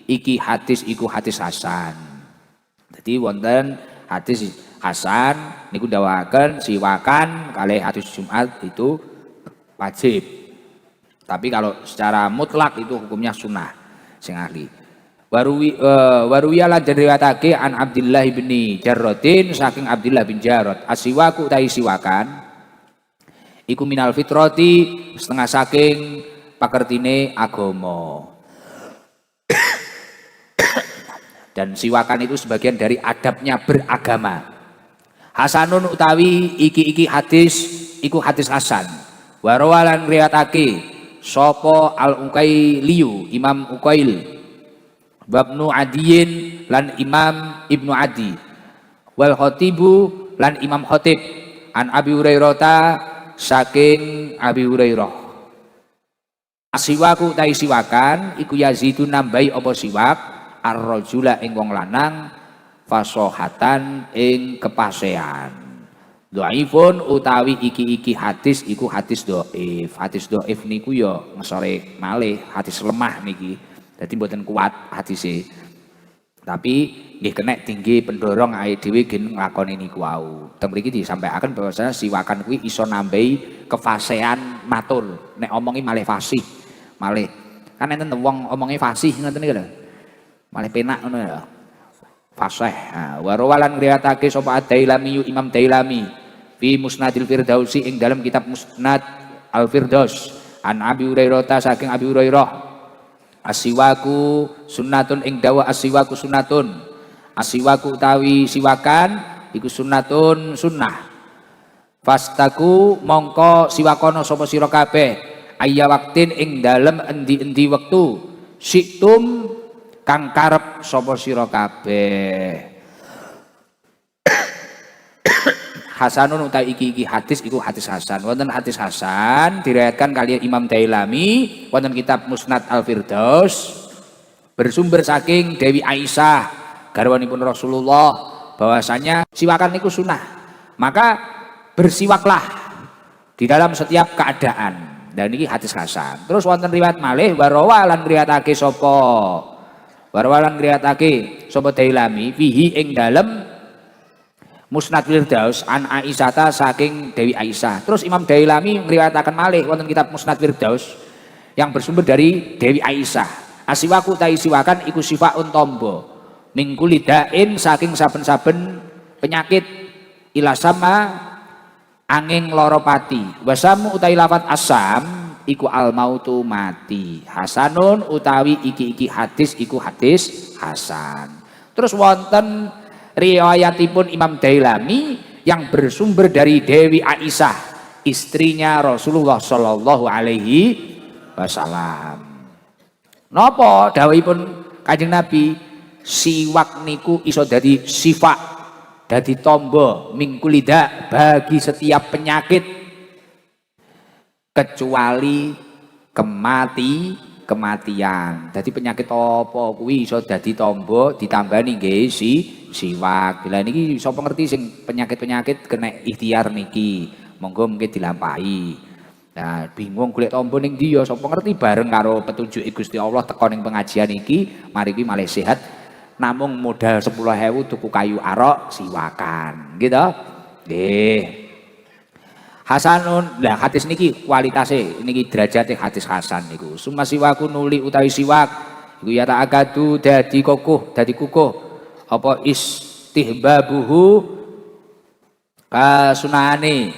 iki hadis iku hadis hasan. Jadi wonten hadis hasan niku dawaken siwakan kalih adus Jumat itu wajib. Tapi kalau secara mutlak itu hukumnya sunnah sing ahli. Waruwiya lan diriwayatake an Abdullah bin Jarradin saking Abdullah bin Jarrad asiwaku utawi siwakan iku minal fitrati setengah saking pakertine agama. Dan siwakan itu sebagian dari adabnya beragama. Hasanun utawi iki hadis iku hadis hasan. Warawalan riwayatake sapa al-Uqailiyu Imam Uqail Babnu Adiyin lan Imam Ibnu Adi wal Khatibu lan Imam Khatib an Abi Hurairah saking Abi Hurairah. Asiwaku tai siwakan iku yazidu nambahi apa siwak ar-rajula ing wong lanang fasohatan ing kepasean. Dhaifun utawi iki hadis iku hadis dhaif. Hadis dhaif niku ya ngesore malih hadis lemah niki. Dadi mboten kuat hadise. Tapi nggih kena tinggi pendorong awake dhewe gen nglakoni niku wau. Teng mriki disampaikan bahwasanya siwakan kuwi iso nambahi kefasehan matur. Nek omongi malih fasih. Malih kan enten wong omongi fasih ngoten niku lho. Malih penak ngono ya. Fasih. Warawalan riwayatake sapa Ad-Dailami Imam Dailami fi Musnadil Firdausi ing dalam kitab Musnad Al Firdaus an Abi Hurairah saking Abi Hurairah Asiwaku sunnatun ing dawa asiwaku sunnatun. Asiwaku utawi siwakan iku sunnatun sunnah. Fastaku mongko siwakono sapa sira kabeh ayya waktin ing dalem endi-endi wektu siktum kang karep sapa sira kabeh. Hasanun utai iki hadis iku hadis hasan. Wonten hadis hasan diriwayatkan kalian Imam Dailami wonten kitab Musnad Al-Firdaus bersumber saking Dewi Aisyah garwanipun Rasulullah bahwasanya siwakan niku sunnah. Maka bersiwaklah di dalam setiap keadaan. Dan ini hadis hasan. Terus wonten riwayat malih warawalan riwayatake sapa? Warawalan riwayatake sapa Dailami fihi ing dalem Musnad Firdaus an Aisyata saking Dewi Aisyah. Terus Imam Dailami meriwayatkan malih wonten kitab Musnad Firdaus yang bersumber dari Dewi Aisyah. Asiwaku tai siwakan iku sifaun tombo mingkulidain saking saben-saben penyakit ilasama angin loropati. Wasamu utai lafat asam iku al mautu mati. Hasanun utawi iki hadis iku hadis hasan. Terus wonten riwayatipun Imam Dailami yang bersumber dari Dewi Aisyah, istrinya Rasulullah Shallallahu Alaihi Wasallam. Napa dawuhipun Kanjeng Nabi? Siwak niku iso dadi sifat, dadi tombo mingkulida bagi setiap penyakit kecuali kematian. Jadi penyakit apa kuwi iso dadi tombo ditambani nggih siwak. Bila niki sapa ngerti sing penyakit-penyakit kena ikhtiar niki, monggo mungkin dilampahi. Nah, bingung golek tombo ning ndi ya sapa ngerti bareng karo petunjuk Gusti Allah teko ning pengajian iki, mari ki malih sehat. Namung modal 10.000 tuku kayu arok siwakan. Gitu. Nggih. Hasanun, lah hadis niki kualitasnya niki derajate hadis hasan niku. Summa siwaku nuli utawi siwak iku ya ta'akadu dadi kukuh apa istihbabuhu kasunane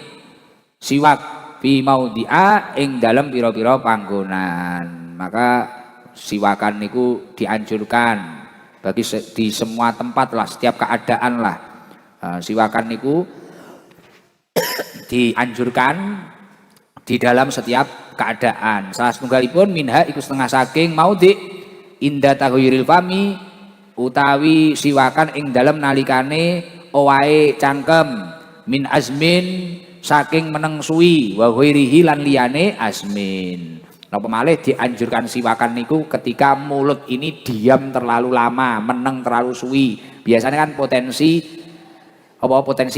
siwak fi maudhi'a ing dalem pira-pira panggonan. Maka siwakan niku dianjurkan bagi di semua tempat lah, setiap keadaan lah. Siwakan niku dianjurkan di dalam setiap keadaan. Salah setunggalipun minha iku setengah saking maudhi inda taghyiril fami utawi siwakan ing dalem nalikane owahe cangkem min azmin saking meneng suwi wa ghairihi lan liyane azmin. Napa malih dianjurkan siwakan niku ketika mulut ini diam terlalu lama, meneng terlalu suwi. Biasanya kan potensi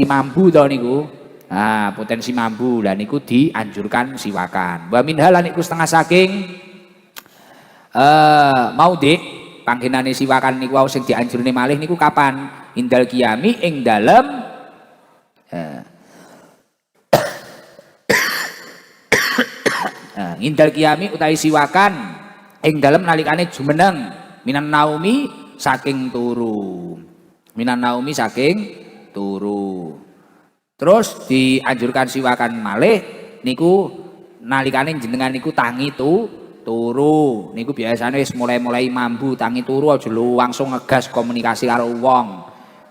mambu to niku. Nah, potensi mambu lah niku dianjurkan siwakan. Wa minha lan iku setengah saking maudhi panggenane siwakan niku wau sing dianjurne malih niku kapan? Indal qiyami ing dalem indal qiyami utawi siwakan ing dalem nalikane jumeneng minan naumi saking turu. Minan naumi saking turu. Terus dianjurkan siwakan malih niku nalikane jenengan niku tangi turu. Niku biasane wis mulai mambu tangi turu aja langsung ngegas komunikasi karo wong.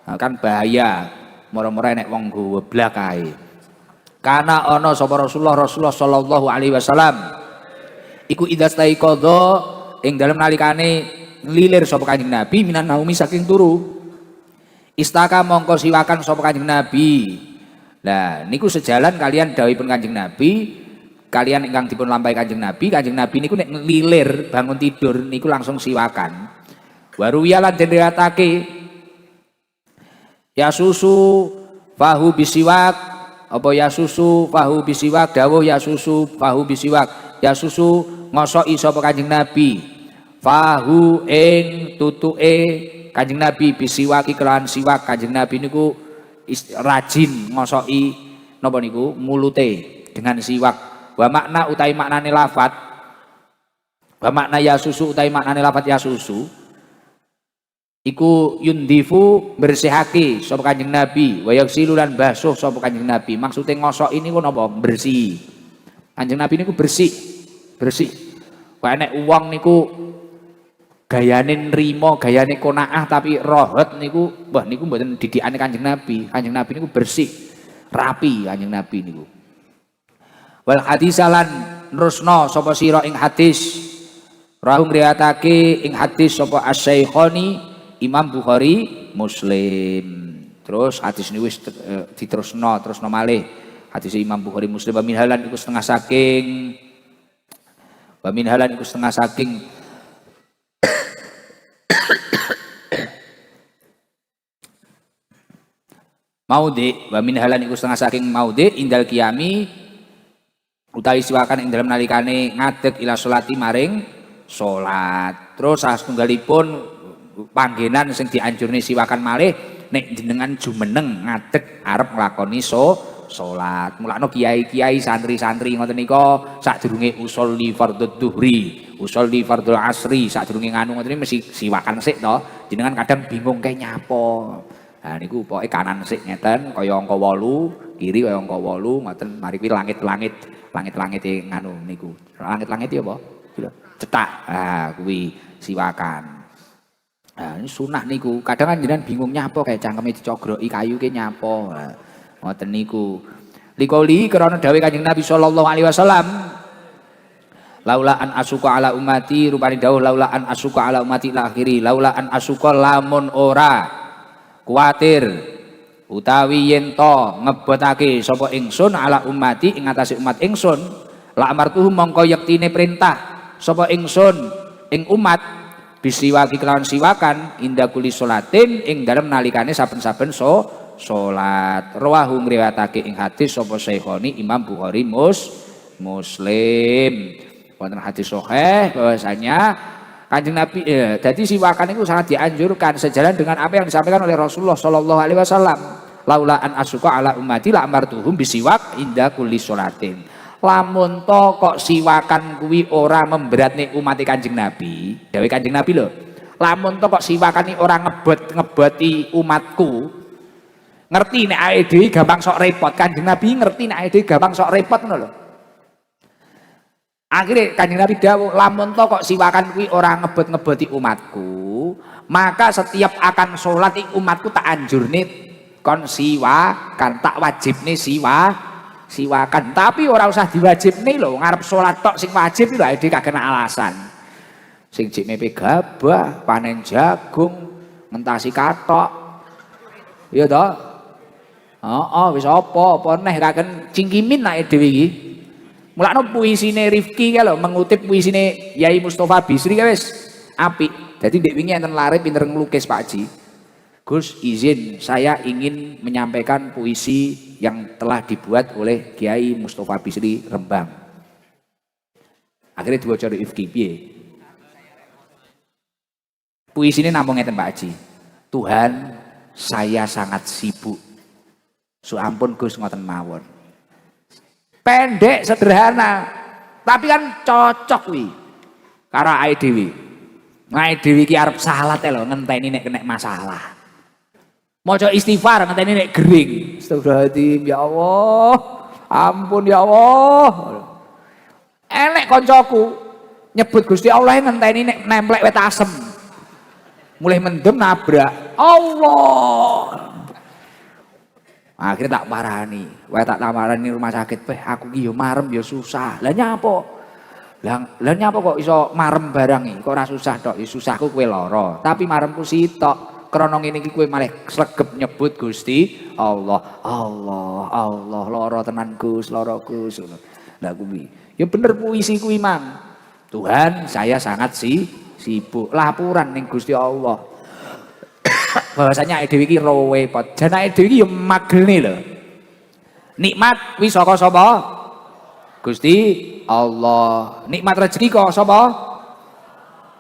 Nah, kan bahaya. Mora-mora nek wong goblak kae. Karena ana sapa Rasulullah sallallahu alaihi wasallam iku idastai qadha ing dalem nalikane nglilir sapa Kanjeng Nabi minan naumi saking turu. Istaka mongko siwakan sapa Kanjeng Nabi. Nah, niku sejalan kalian dawuhipun Kanjeng Nabi, kalian ingkang dipun lampahi Kanjeng Nabi niku nek nglilir bangun tidur niku langsung siwakan. Waruya lan den riwayatake ya susu fahu bisiwak apa ya susu fahu bisiwak dawuh ya susu fahu bisiwak ya susu ngosoki sapa Kanjeng Nabi fahu ing tutuke Kanjeng Nabi bisiwaki kelawan siwak. Kanjeng Nabi niku rajin ngosoki napa niku mulute dengan siwak. Wa makna utai maknane lafat wa makna ya susu utai maknane lafat ya susu iku yundifu bersihake sapa Kanjeng Nabi wa yaksilu lan basuh sapa Kanjeng Nabi. Maksude ngosok ini ku napa? Bersih. Kanjeng Nabi niku bersih. Kok enek wong niku gayane nrimo, gayane qanaah tapi rohot niku wah niku mboten didikane Kanjeng Nabi. Kanjeng Nabi niku bersih, rapi Kanjeng Nabi niku. Wal hadisalan nerusno sapa sira ing hadis. Rahu ngriwayatake ing hadis sapa Asy-Syaikhoni Imam Bukhari Muslim. Terus hadis ini wis terusno malih. Hadis Imam Bukhari Muslim min halan iku setengah saking maudhi wa min halan iku setengah saking maudhi indal qiyami utawi siwakan ing dalem nalikane ngadeg ila sholati maring salat. Terus satunggalipun panggenan sing dianjurne siwakan malih nek jenengan jumeneng ngadeg arep nglakoni salat. Mulane kiai-kiai santri-santri ngoten nika sadurunge usul li fardhu dhuhri, usul li fardhu asri, sadurunge nganu ngoten mesti siwakan sik to. Jenengan kadang bingung kae nyapo. Nah niku pokoke kanan sik ngeten kaya angka 8, kiri kaya angka 8 ngoten. Mari kuwi langit-langit nganu niku. Langit-langit ya apa? Cetak. Ah kuwi siwakan. Nah ini sunah niku. Kadang kan jenengan bingung nyapo kayak cangkeme dicogroki kayu ke nyapo. Nah, ngoten niku. Liqauli krana dawuh Kanjeng Nabi sallallahu alaihi wasallam. Laula an asuka ala ummati rupane dawuh laula an asuka ala ummati la akhiri. Laula an asuka lamun ora kuwatir utawi yen to ngebotake sapa ingsun ala ummati ing atase umat ingsun la amartuhum mongko yektine perintah sapa ingsun ing umat bisiwaki kelawan siwakan inda kuli sholatin ing dalem nalikane saben-saben salat. Rawahu ngriwayatake ing hadis sapa Syaikhoni Imam Bukhari Muslim. Wonten hadis sahih bahwasanya Kanjeng Nabi dadi siwakan itu sangat dianjurkan sejalan dengan apa yang disampaikan oleh Rasulullah sallallahu alaihi wasallam. Laula an asuka ala ummati la amartuhum bisiwak inda kulli sholatin. Lamun to kok siwakan kuwi ora memberatne umat Kanjeng Nabi, dawuh Kanjeng Nabi lho. Lamun to kok siwakan iki ora ngeboti umatku. Ngerti nek awake dhewe gampang sok repot. Kanjeng Nabi ngerti nek awake dhewe gampang sok repot ngono lho. Akhire Kanjeng Nabi dawuh, lamun to kok siwakan kuwi ora ngeboti umatku, maka setiap akan salat umatku tak anjurne kon siwakan, tak wajibne siwakan. Tapi ora usah diwajibne lho, ngarep salat tok sing wajib lho awake dhewe kagak alasan. Sing jek mepe gabah, panen jagung, ngentasi kathok. Iya to? Wis apa neh kaken cingkimin awake dhewe iki. Mulane puisine Rifki ka lho mengutip puisine Yai Mustofa Bisri ka wis apik. Dadi ndek wingi enten lare pinter nglukis Pak Haji. Gus izin saya ingin menyampaikan puisi yang telah dibuat oleh Kiai Mustofa Bisri Rembang. Akhirnya diwaca Rifki piye? Puisi ini namung ngeten Pak Haji. Tuhan, saya sangat sibuk. Ampun Gus ngoten mawon. Pendek sederhana, tapi kan cocok wi. Karo awake dhewe. Awake dhewe iki arep salat lho ngenteni nek kena masalah. Maca istighfar ngenteni nek gering. Astagfirullahaladzim ya Allah. Ampun ya Allah. Elek koncoku nyebut Gusti Allah ngenteni nek nemplek wet asem. Mulai mendem nabrak. Allah. Akhirnya tak parani. Wae tak tamarani rumah sakit. Aku ki yo marem yo susah. Lah nyapa? Lah nyapa kok iso marem barang iki? Kok ora susah tok? Ya susahku kowe lara. Tapi maremku sitok. Krana ngene iki kowe malah sregep nyebut Gusti Allah. Allah lara tenan Gus, lara Gus. Lah kuwi. Ya bener puisi kuwi Mang. Tuhan, saya sangat sibuk. Laporan ning Gusti Allah. Bahwasanya awake dhewe iki repot. Jan awake dhewe iki ya magelne lho. Nikmat kuwi saka sapa? Gusti Allah. Nikmat rezeki kok sapa?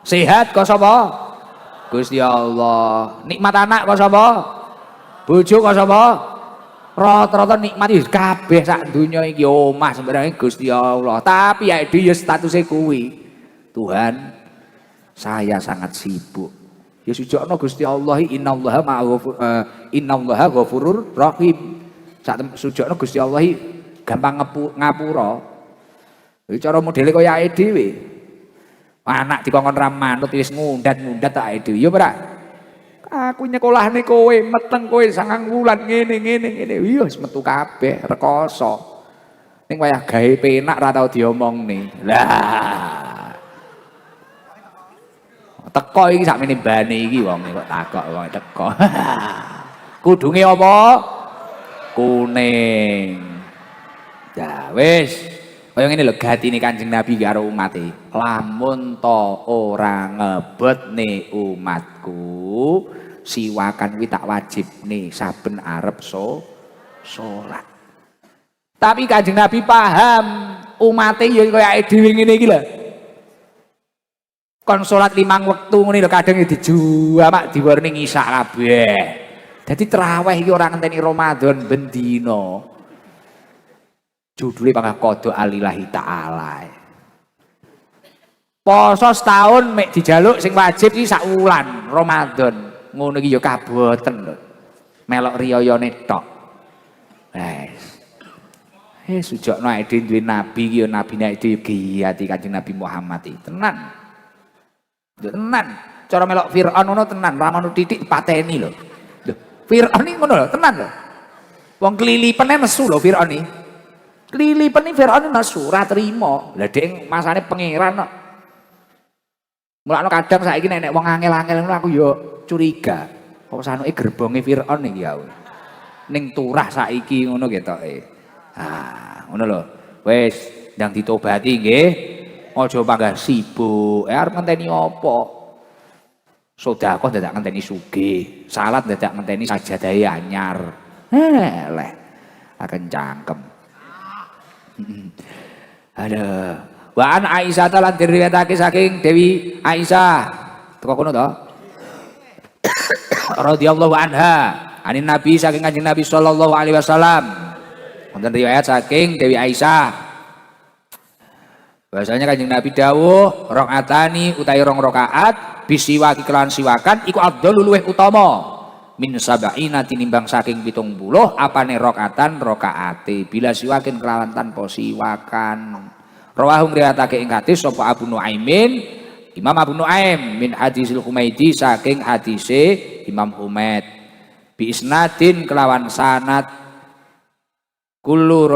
Sehat kok sapa? Gusti Allah. Nikmat anak kok sapa? Bojo kok sapa? Rata-rata nikmat iki kabeh sak donya iki omah sembarange Gusti Allah. Tapi awake dhewe ya statuse kuwi. Tuhan, saya sangat sibuk. Ya sujudna Gusti Allah innallaha ghafurur rahim. Sak sujudna Gusti Allah gampang ngapura. Iki cara modele kaya awake dhewe. Anak dikongkon ra manut wis ngundat-ngundat tak itu. Ya ora. Aku nyekolahne kowe, meteng kowe 9 wulan ngene. Ya wis metu kabeh rekoso. Ning wayah gawe penak ra tau diomongne. Lah. Teko iki sakmene bane iki wong kok takok wong teko. Kudunge apa? Kuning. Ya wis. Kaya ngene lho gatine Kanjeng Nabi karo umate. Lamun to ora ngebetne umatku, siwakan kuwi tak wajibne saben arep salat. Tapi Kanjeng Nabi paham umate ya kaya dhewe ngene iki lho. Kon salat 5 wektu ngene lho kadang dijual mak diwarni ngisak kabeh. Dadi traweh iki ora ngenteni Ramadan ben dina. Judulnya pangah kodok alillahi ta'ala. Poso setahun mek dijaluk sing wajib iki sak wulan Ramadan. Ngono iki ya kaboten lho. Melok riyayane tok. Sujokno awake dhewe nabi iki ya nabine itu giyati Kanjeng Nabi Muhammad iki. Tenan. Tenan. Cara melok Firaun ngono tenan, ra manut titik pateni lho. Lho, Firaun iki ngono lho, tenan lho. Wong kelilipene nesu lho Firaun iki. Kelilipan ini Fir'aun nesu, ora trimo. Lah dhek masane pangeran kok. Mulane kadang saiki nek wong angel-angel ngono aku yo curiga. Kok sanuke gerbonge Fir'aun iki ya. Ning turah saiki ngono ketoke. Ngono lho. Wis ndang ditobati nggih. Aja panggah sibuk. Arep ngenteni apa? Sedekah dadak ngenteni sugih. Salat dadak ngenteni sajadahe anyar. Leh. Akan cangkem. Aduh. Wa an Aisyah lan diriwayatake saking Dewi Aisyah. Teko kono to. Radhiyallahu anha. Anin Nabi saking Kanjeng Nabi sallallahu alaihi wasallam. Wonten riwayat saking Dewi Aisyah. Bahasanya Kanjeng Nabi dawuh, rakaatani utawi 2 rakaat bisiwaki kelawan siwakan iku afdhalu luweh utama. Min sab'ina tinimbang saking 70 apane rakaate bila siwakin kelawan tanpa siwakan. Rawahu ngriwayatake ing hadis sapa Abu Nuaimin Imam Abu Nuaim min hadisil Humaidi saking hadise Imam Humaid bi isnadin kelawan sanad kullu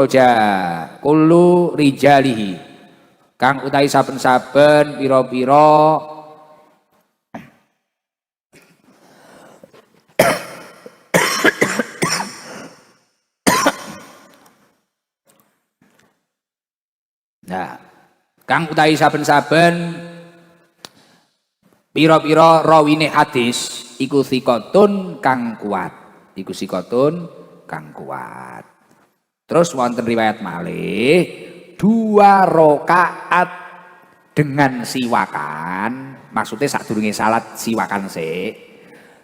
rijalihi kang utahi saben-saben pira-pira Nah, kang utahi saben-saben pira-pira rawine hadis iku sikotun kang kuat. Terus wonten riwayat malih 2 rakaat dengan siwakan, maksudnya sadurunge salat siwakan sik.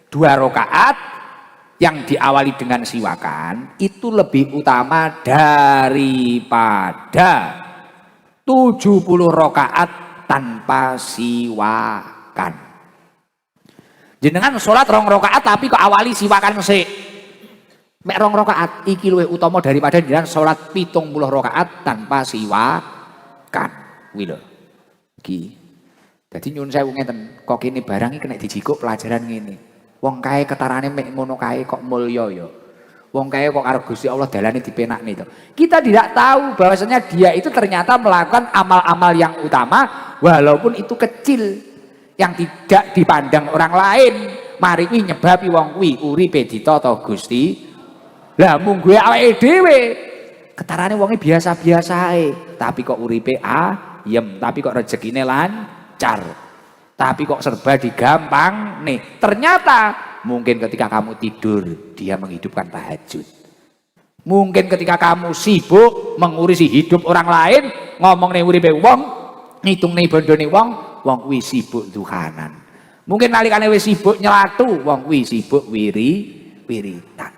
2 rakaat yang diawali dengan siwakan itu lebih utama daripada 70 rakaat tanpa siwakan. Jenengan sholat 2 rakaat tapi kok awali siwakan sik. Mek 2 rakaat iki luwih utama daripada jenengan sholat 70 rakaat tanpa siwakan. Kuwi lho. Iki. Dadi nyuwun sewu ngeten, kok kene barang iki kena dijikuk pelajaran ngene. Wong kae ketarane mek ngono kae kok mulya ya. Wong kaya kok karo Gusti Allah dalane dipenakne itu. Kita tidak tahu bahwasanya dia itu ternyata melakukan amal-amal yang utama walaupun itu kecil yang tidak dipandang orang lain. Mari kuwi nyebabi wong kuwi uripe ditata Gusti. Lah mung gue awake dhewe ketarane wonge biasa-biasa ae, tapi kok uripe ayem, tapi kok rezekine lancar. Tapi kok serba digampang nih. Ternyata mungkin ketika kamu tidur, dia menghidupkan tahajud. Mungkin ketika kamu sibuk mengurusi hidup orang lain, ngomong nih uripe wong, ngitung nih bondone wong kuwi sibuk duhanan. Mungkin nalikane wis sibuk nyelatu, wong kuwi sibuk wiritan.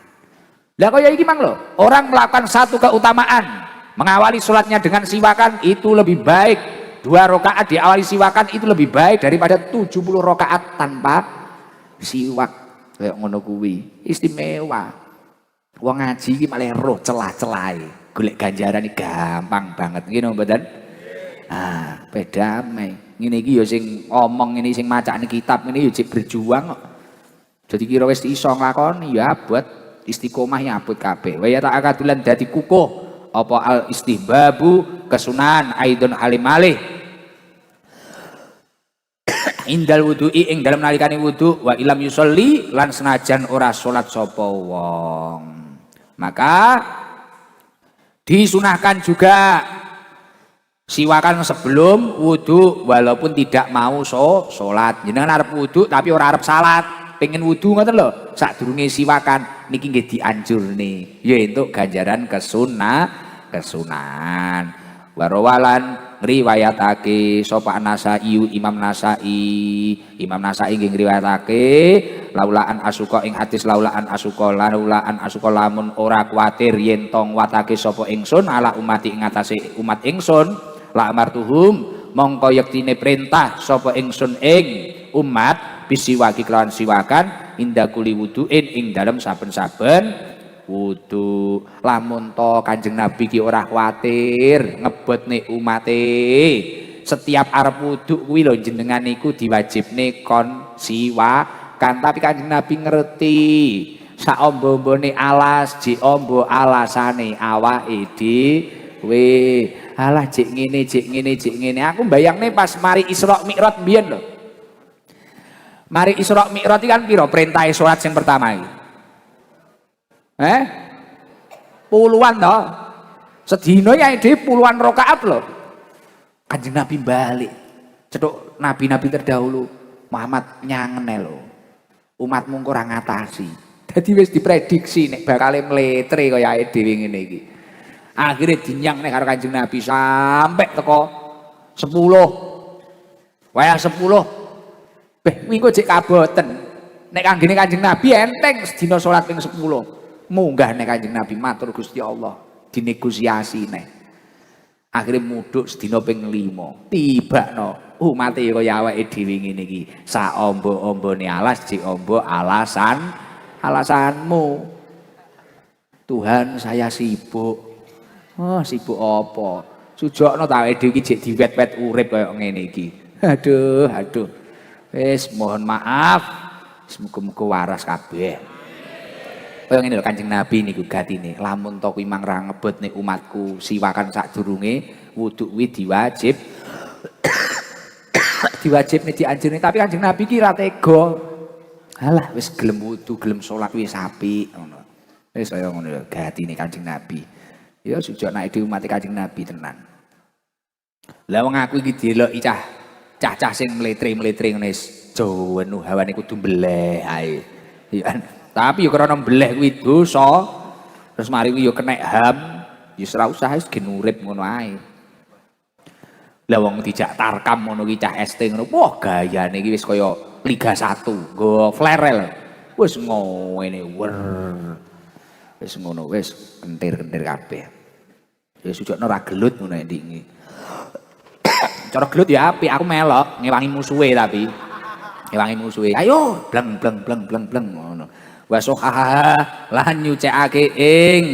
Lah kaya iki mang lho, orang melakukan satu keutamaan, mengawali sholatnya dengan siwakan itu lebih baik. 2 rakaat diawali siwakan itu lebih baik daripada 70 rakaat tanpa siwak. Kayak ngono kuwi istimewa. Wong ngaji iki malah roh celah-celahe. Golek ganjaran iki gampang banget nggih mboten? Ah, damai. Ngene iki ya sing ngomong ngene sing macane kitab ngene ya jek berjuang kok. Jadi kira wis iso nglakoni ya abot istiqomah ya abot kabeh. Wa ya ta'akadulan dadi kukuh apa al istihbabu kesunahan aidon halimalih. Indal wudu'i ing dalem nalikane wudu wa ilam yusolli lan senajan ora salat sapa wong. Maka disunahkan juga siwakan sebelum wudu walaupun tidak mau sholat. Jenengan arep wudu tapi ora arep salat, pengen wudu ngoten lho. Sadurunge siwakan niki nggih dianjurne. Ya entuk ganjaran kesunahan. Warawalan riwayatake sapa Nasai Imam Nasai nggih ngriwayatake laulaan asuka ing hadis laulaan asuka lamun ora kuwatir yen tong watake sapa ingsun ala umati ing atase umat ingsun la amartuhum mongko yektine perintah sapa ingsun ing umat bisiwaki kelawan siwakan indakuli wuduin ing dalem saben-saben wudu. Lamun to Kanjeng Nabi ki ora kuwatir ngebotne umate setiap arep wudu kuwi lho jenengan niku diwajibne kon siwakan. Tapi Kanjeng Nabi ngerti sak ombo-ombone alas jek ombo alasane awake dhewe. Alah jek ngene aku mbayangne pas mari Isra Mi'raj mbiyen lho. Mari Isra Mi'raj iki kan pira perintah salat sing pertama iki? Puluhan toh. Sedina ya dhewe puluhan rakaat lho. Kanjeng Nabi balik. Cetuk nabi-nabi terdahulu Muhammad nyangene lho. Umatmu ora ngatasi. Dadi wis diprediksi nek bakal mletre kaya dhewe ngene iki. Akhire dinyang nek karo Kanjeng Nabi sampai teko 10. Wayah 10. Beh wingi kok jek kaboten. Nek kanggene Kanjeng Nabi enteng sedina salat ping 10. Munggah nek Kanjeng Nabi matur Gusti Allah dinegosiasi nek. Akhire mudhuk sedina ping 5. Tibakno umate kaya awake dhewe ngene iki. Sak ombo-ombone alas jek ombo alasanmu. Tuhan saya sibuk. Oh, sibuk apa? Sujokno ta awake dhewe iki jek diwet-wet urip kaya ngene iki. Aduh. Wis mohon maaf. Muga-muga waras kabeh. Kaya ngene lho Kanjeng Nabi niku gatine. Lamun to kuwi mang ra ngebotne umatku siwakan sadurunge wudu kuwi diwajibne dianjurne tapi Kanjeng Nabi ki ra tega. Alah wis gelem wudu, gelem salat wis apik ngono. Wis kaya ngono lho gatine Kanjeng Nabi. Ya sujud nek dhewe umat Kanjeng Nabi tenan. Lah wong aku iki deloki cah-cah sing mletre-mletre ngene Jawa hawane kudu mbeleh ae. Ya tapi yo krana mbeleh kuwi dosa. Terus mari kuwi yo kenek HAM, ya ora usah wis gen urip ngono ae. Lah wong dijak tarkam ngono ki cah ST ngono. Wah, gayane iki wis kaya Liga 1, nggo flerel. Wis ngene wer. Wis ngono wis kentir-kentir kabeh. Ya sujukno ra gelut ngono ndiki. Cara gelut ya apik, aku melok ngewangi musuhe tapi. Ngewangi musuhe. Ayo, bleng ngono. Wasuhaha lan nyucekake ing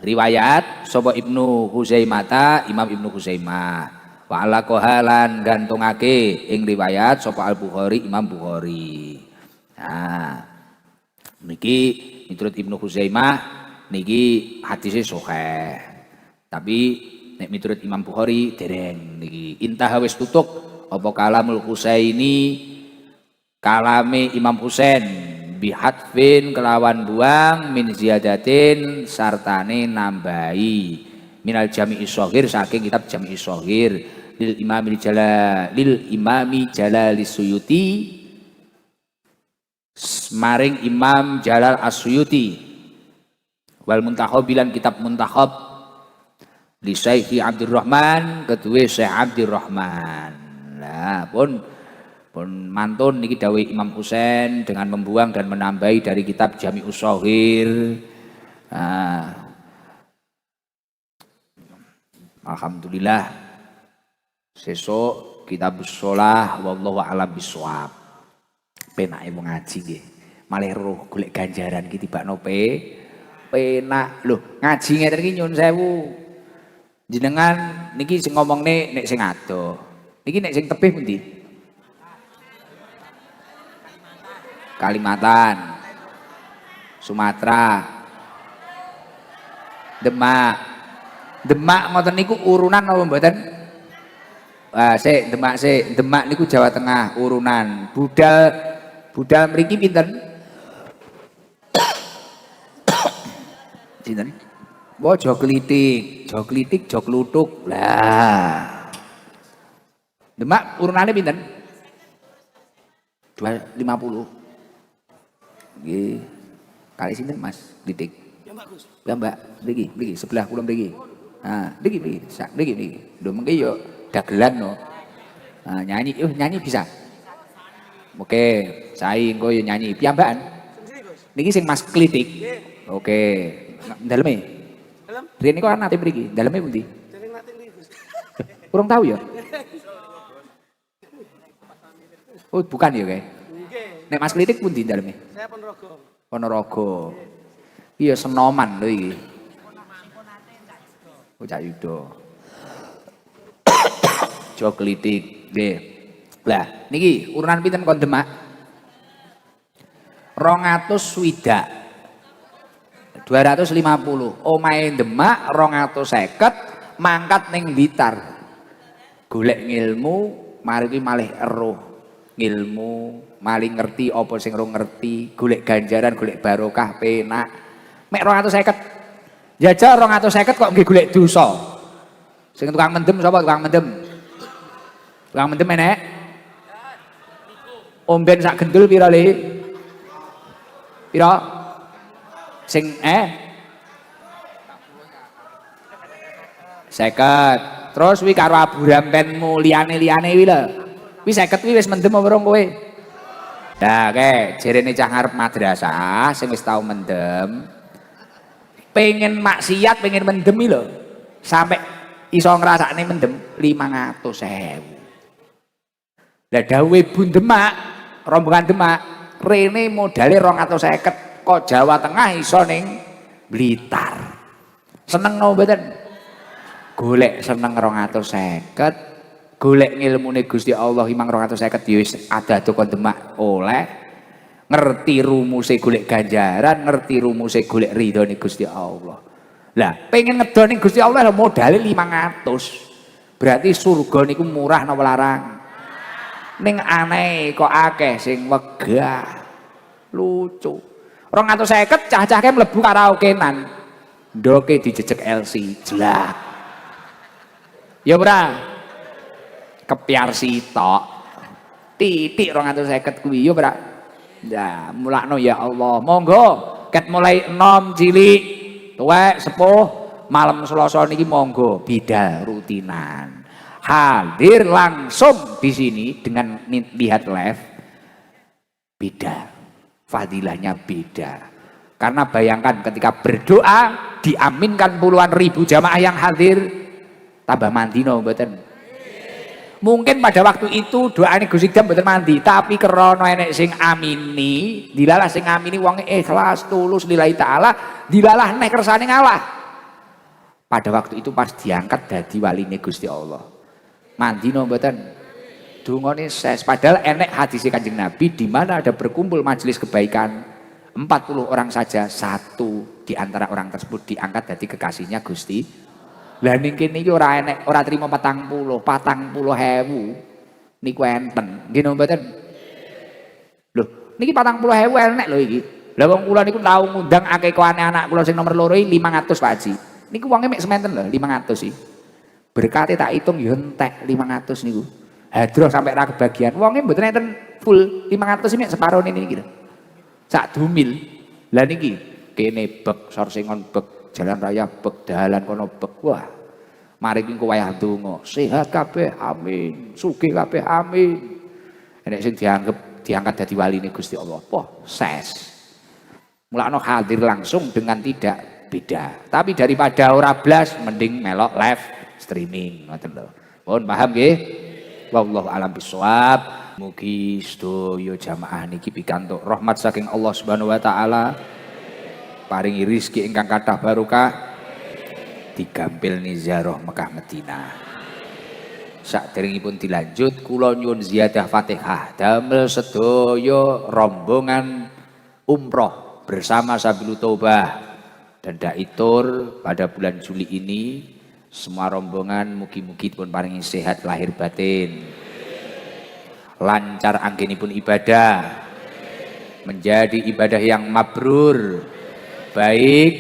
riwayat sapa Ibnu Huzaimah Imam Ibnu Huzaimah wa ala qahalan gantungake ing riwayat sapa Al Bukhari Imam Bukhari. Nah niki miturut Ibnu Huzaimah niki hadise sahih tapi nek miturut Imam Bukhari dereng niki intaha wis tutuk apa kalamul Husaini kalame Imam Husain bihatfin kelawan buang min ziyadatin sartane nambahi minal jami'i shaghir saking kitab jami'i shaghir lil imami Jalal Suyuti maring Imam Jalal As-Suyuti wal muntakhab bilan kitab muntakhab li Syekh Abdurrahman kedue Syekh Abdurrahman. Nah pun mantun niki dawuh Imam Husain dengan membuang dan menambahi dari kitab Jami'us Shaghir. Alhamdulillah. Sesuk kitabus shalah wallahu a'lam bishawab. Penake wong ngaji nggih. Malih roh golek ganjaran iki tibakno penak. Lho, ngaji ngeten iki nyun sewu. Jenengan niki sing ngomongne nek sing adoh. Niki nek sing tebih pundi? Kalimantan, Sumatera, Demak. Demak ngoten niku urunan napa mboten? Demak niku Jawa Tengah urunan. Budal mriki pinten? Sinten? Wo Jogklitik, Joglutuk. Lah. Demak urunane pinten? 250. Nggih. Kali sinten Mas Litik? Ya Mbak Gus. Ya Mbak, mriki sebelah kula mriki. Nah, mriki. Lho mengke yo dagelan no. Nah, nyanyi bisa. Oke, sae engko yo nyanyi piyambakan. Niki sing Mas Klitik. Oke. Daleme? Dalem. Riyen niku nate mriki. Daleme pundi? Dereng nate mriki, Gus. Kurang tahu ya? Oh, bukan ya, kayak. Nek Mas Klitik pundi daleme? Saya Ponorogo. Ponorogo. Iya Senoman lho iki. Oh, Cak Yudo. Jogklitik, nggih. Lah, niki urunan pinten kon Demak? 200 swidak. 250. Omahe Demak 250 mangkat ning Blitar. Golek ngilmu, mari ki malih eruh. Ngilmu, malih ngerti apa sing ora ngerti, golek ganjaran, golek barokah penak. Mek 250. Jajal 250 kok nggih golek dosa. Sing tukang mendem sapa tukang mendem? Tukang mendem enek? Omben sak gendul pira le? Pira? Sing 50. Terus wi karo abu rampenmu liyane-liyane wi lho. Wi 50 wi wis mendem apa urung kowe? Lah kae jerene cah ngarep madrasah sing wis tau mendem. Pengen maksiat, pengen mendem wi lho. Sampai iso ngrasakne mendem 500.000. Lah dawuhe Bu Demak, rombongan Demak, rene modale 250 kok Jawa Tengah iso ning Blitar. Seneng no mboten? Golek seneng 250, golek ngilmune Gusti Allah imang 250 ya wis ada kon Demak oleh ngerti rumuse golek ganjaran, ngerti rumuse golek ridhone Gusti Allah. Lah, pengen ngedoni Gusti Allah modale 500. Berarti surga niku murah napa larang? Ning aneh kok akeh sing wegah. Lucu. 250 cah-cahke mlebu karaokean. Ndoke dijejek LC, jelak. Ya ora. Kepiar sitok. Titik 250 kuwi ya ora. Ya, mulakno ya Allah. Monggo ket mulai enom cilik, tuwek, sepuh, malam Selasa niki monggo bidal rutinan. Hadir langsung di sini dengan lihat live. Beda. Fadilahnya beda. Karena bayangkan ketika berdoa diaminkan puluhan ribu jamaah yang hadir, tambah mandi no mboten. Mungkin pada waktu itu doane Gus Idam mboten mandi, tapi krana enek sing amini, dilalah sing amini wong ikhlas tulus lillahi taala, dilalah nek kersane ngalah. Pada waktu itu pas diangkat dadi waline Gusti Allah. Mandi no mboten. Dungane ses, padahal enek hadis Kanjeng Nabi di mana ada berkumpul majelis kebaikan 40 orang saja, satu di antara orang tersebut diangkat dari kekasihnya Gusti. Lah ning kene iki ora enek, ora trimo 40.000 niku enten. Nggih mboten? Lho, niki 40.000 enek lho iki. Lah wong kula niku tau ngundang akekane anak kula sing nomor 2 500 Pak Haji. Niku wonge mek sementen lho 500 iki. Berkate tak hitung yo entek 500 niku. Hadroh sampai ra kebagian. Wonge mboten enten full 500 iki separone niki lho. Sak dumil. Lah niki kene bek sorsingon bek jalan raya bek dalan kono bek. Wah. Mari ki engko wayah donga. Sehat kabeh amin. Sugih kabeh amin. Nek sing diangkat dadi waline Gusti Allah. Wah, ses. Mulakno hadir langsung dengan tidak beda. Tapi daripada ora blas mending melok live streaming ngoten lho. Mohon paham nggih? Wallahu a'lam bishawab. Mugi sedaya jamaah niki pikantuk rahmat saking Allah Subhanahu wa taala. Paringi rezeki ingkang kathah barokah. digampil ziarah Mekah Madinah. Saderengipun dilanjut kula nyuwun ziyadah Fatihah damel sedaya rombongan umroh bersama Sabilu Taubah dan Daitur pada bulan Juli ini. Semua rombongan mugi-mugi pun paringi sehat lahir batin, lancar anggenipun ibadah, menjadi ibadah yang mabrur, baik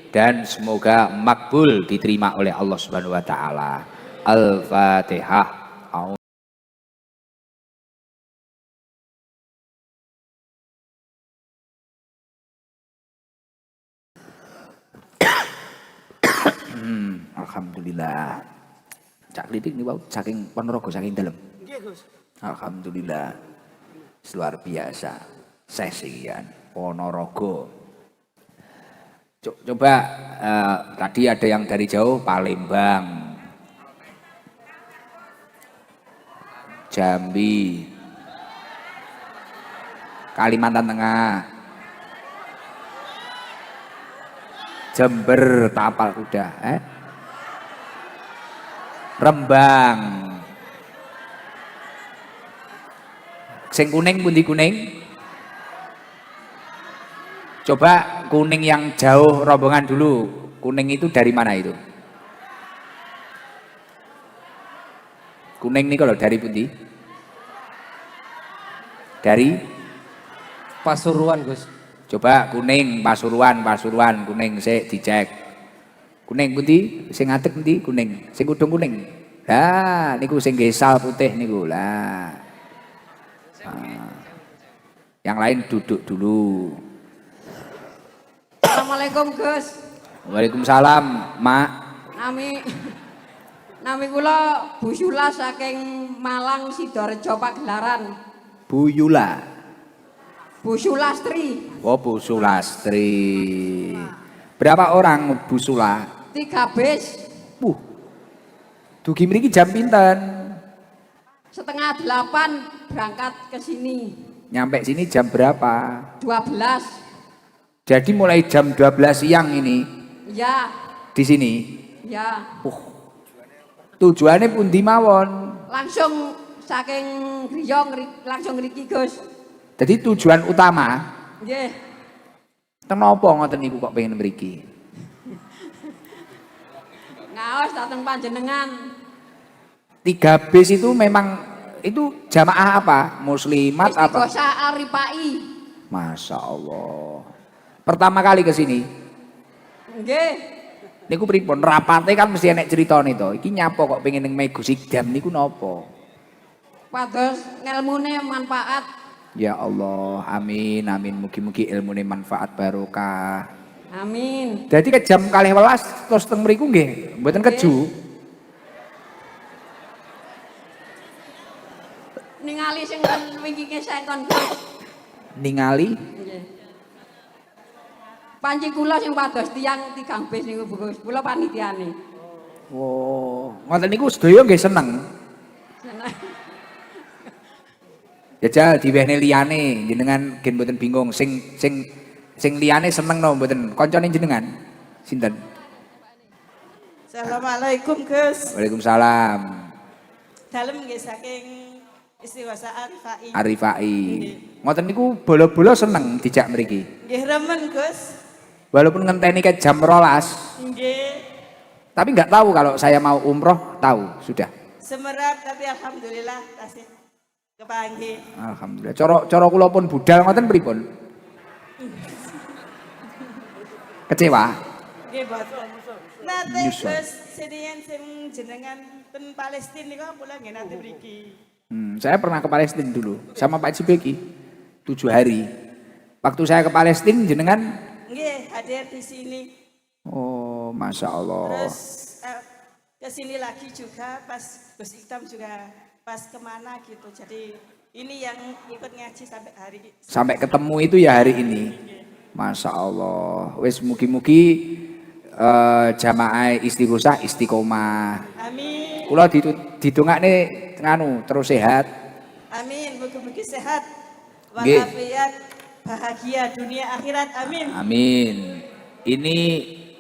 dan semoga makbul diterima oleh Allah Subhanahu wa taala. Al-Fatihah. Alhamdulillah. Cak Lidik ini saking Ponorogo saking dalam. Alhamdulillah. Luar biasa. Sesian Ponorogo. Coba tadi ada yang dari jauh Palembang, Jambi, Kalimantan Tengah, Jember, Tapal Kuda, Rembang, sing kuning pundi kuning? Coba kuning yang jauh rombongan dulu. Kuning itu dari mana itu? Kuning ini kalau dari pundi? Dari Pasuruan, Gus. coba kuning Pasuruan kuning sik dicek. Kuning pundi? Sing ngadeg pundi? Kuning. Sing kudung kuning. Lah niku sing gesal putih niku. Lah. Yang lain duduk dulu. Assalamualaikum, Gus. Waalaikumsalam, Mak. Nami kula Bu Syula saking Malang Sidoarjo Pagelaran. Bu Yula. Bu Sulastri. Oh, Bu Sulastri. Berapa orang Bu Sula? 3 bis. Dugi mriki jam pinten? 7:30 berangkat ke sini. Nyampe sini jam berapa? 12. Jadi mulai jam 12 siang ini Ya, di sini. ya. Tujuannya pundi mawon? Langsung saking griya langsung ngriki, Gus. Jadi tujuan utama Nggih. kenapa ngoten niku kok pengen mriki? Ngaos dateng panjenengan. 3 bis itu memang itu jamaah apa? Muslimat apa? Istighosah Al-Rifai. Masya Allah. Pertama kali ke sini. Nggih. Niku pripun? Rapate kan mesti enek ceritane to. Iki nyapa kok pengen ning Mego Sidam niku napa? Pados ngelmune manfaat. Ya Allah, amin amin. Mugi-mugi ilmune manfaat barokah. Amin. Jadi ke jam 12 terus teng mriku nggih, mboten keju. Ningali sing wingi sengkon. Ningali Nggih. Panci kula sing pados tiyang 3 bis niku Gus. Kula panitiane. oh, ngoten niku sedaya nggih seneng. Jajal diwehne liyane jenengan gen mboten bingung sing liyane seneng no mboten kancane jenengan sinten? Assalamualaikum, Gus. Waalaikumsalam. Dalem nggih saking Istighosah Al-Rifai. Arifai. Ngoten niku bola-bola seneng dijak mriki. Nggih remen, Gus. Walaupun ngenteni ke jam 12, Nggih. tapi nggak tahu kalau saya mau umroh, tahu sudah. Semerap tapi alhamdulillah tasih kepanggih. Alhamdulillah. Coro kula pun budal ngoten pripun? Kecewa? Nggih, boten. Nate Nyusul. Gus sedhiyen sing jenengan ten Palestina niku kula nggih nate mriki. Saya pernah ke Palestina dulu sama Pak Cibeki 7 hari. Waktu saya ke Palestina jenengan, Nggih, hadir di sini. oh masya Allah. Terus ke sini lagi juga pas Gus Iktam juga pas kemana gitu. Jadi ini yang ikut ngaji sampai hari Sampai ketemu itu ya hari ini. Masya Allah. Wes mugi-mugi jamaah istighosah istiqomah. Amin. Kula didongakne nganu terus sehat. Amin. Mugi-mugi sehat. Nggih. Walafiat, bahagia dunia akhirat. Amin. Amin. Ini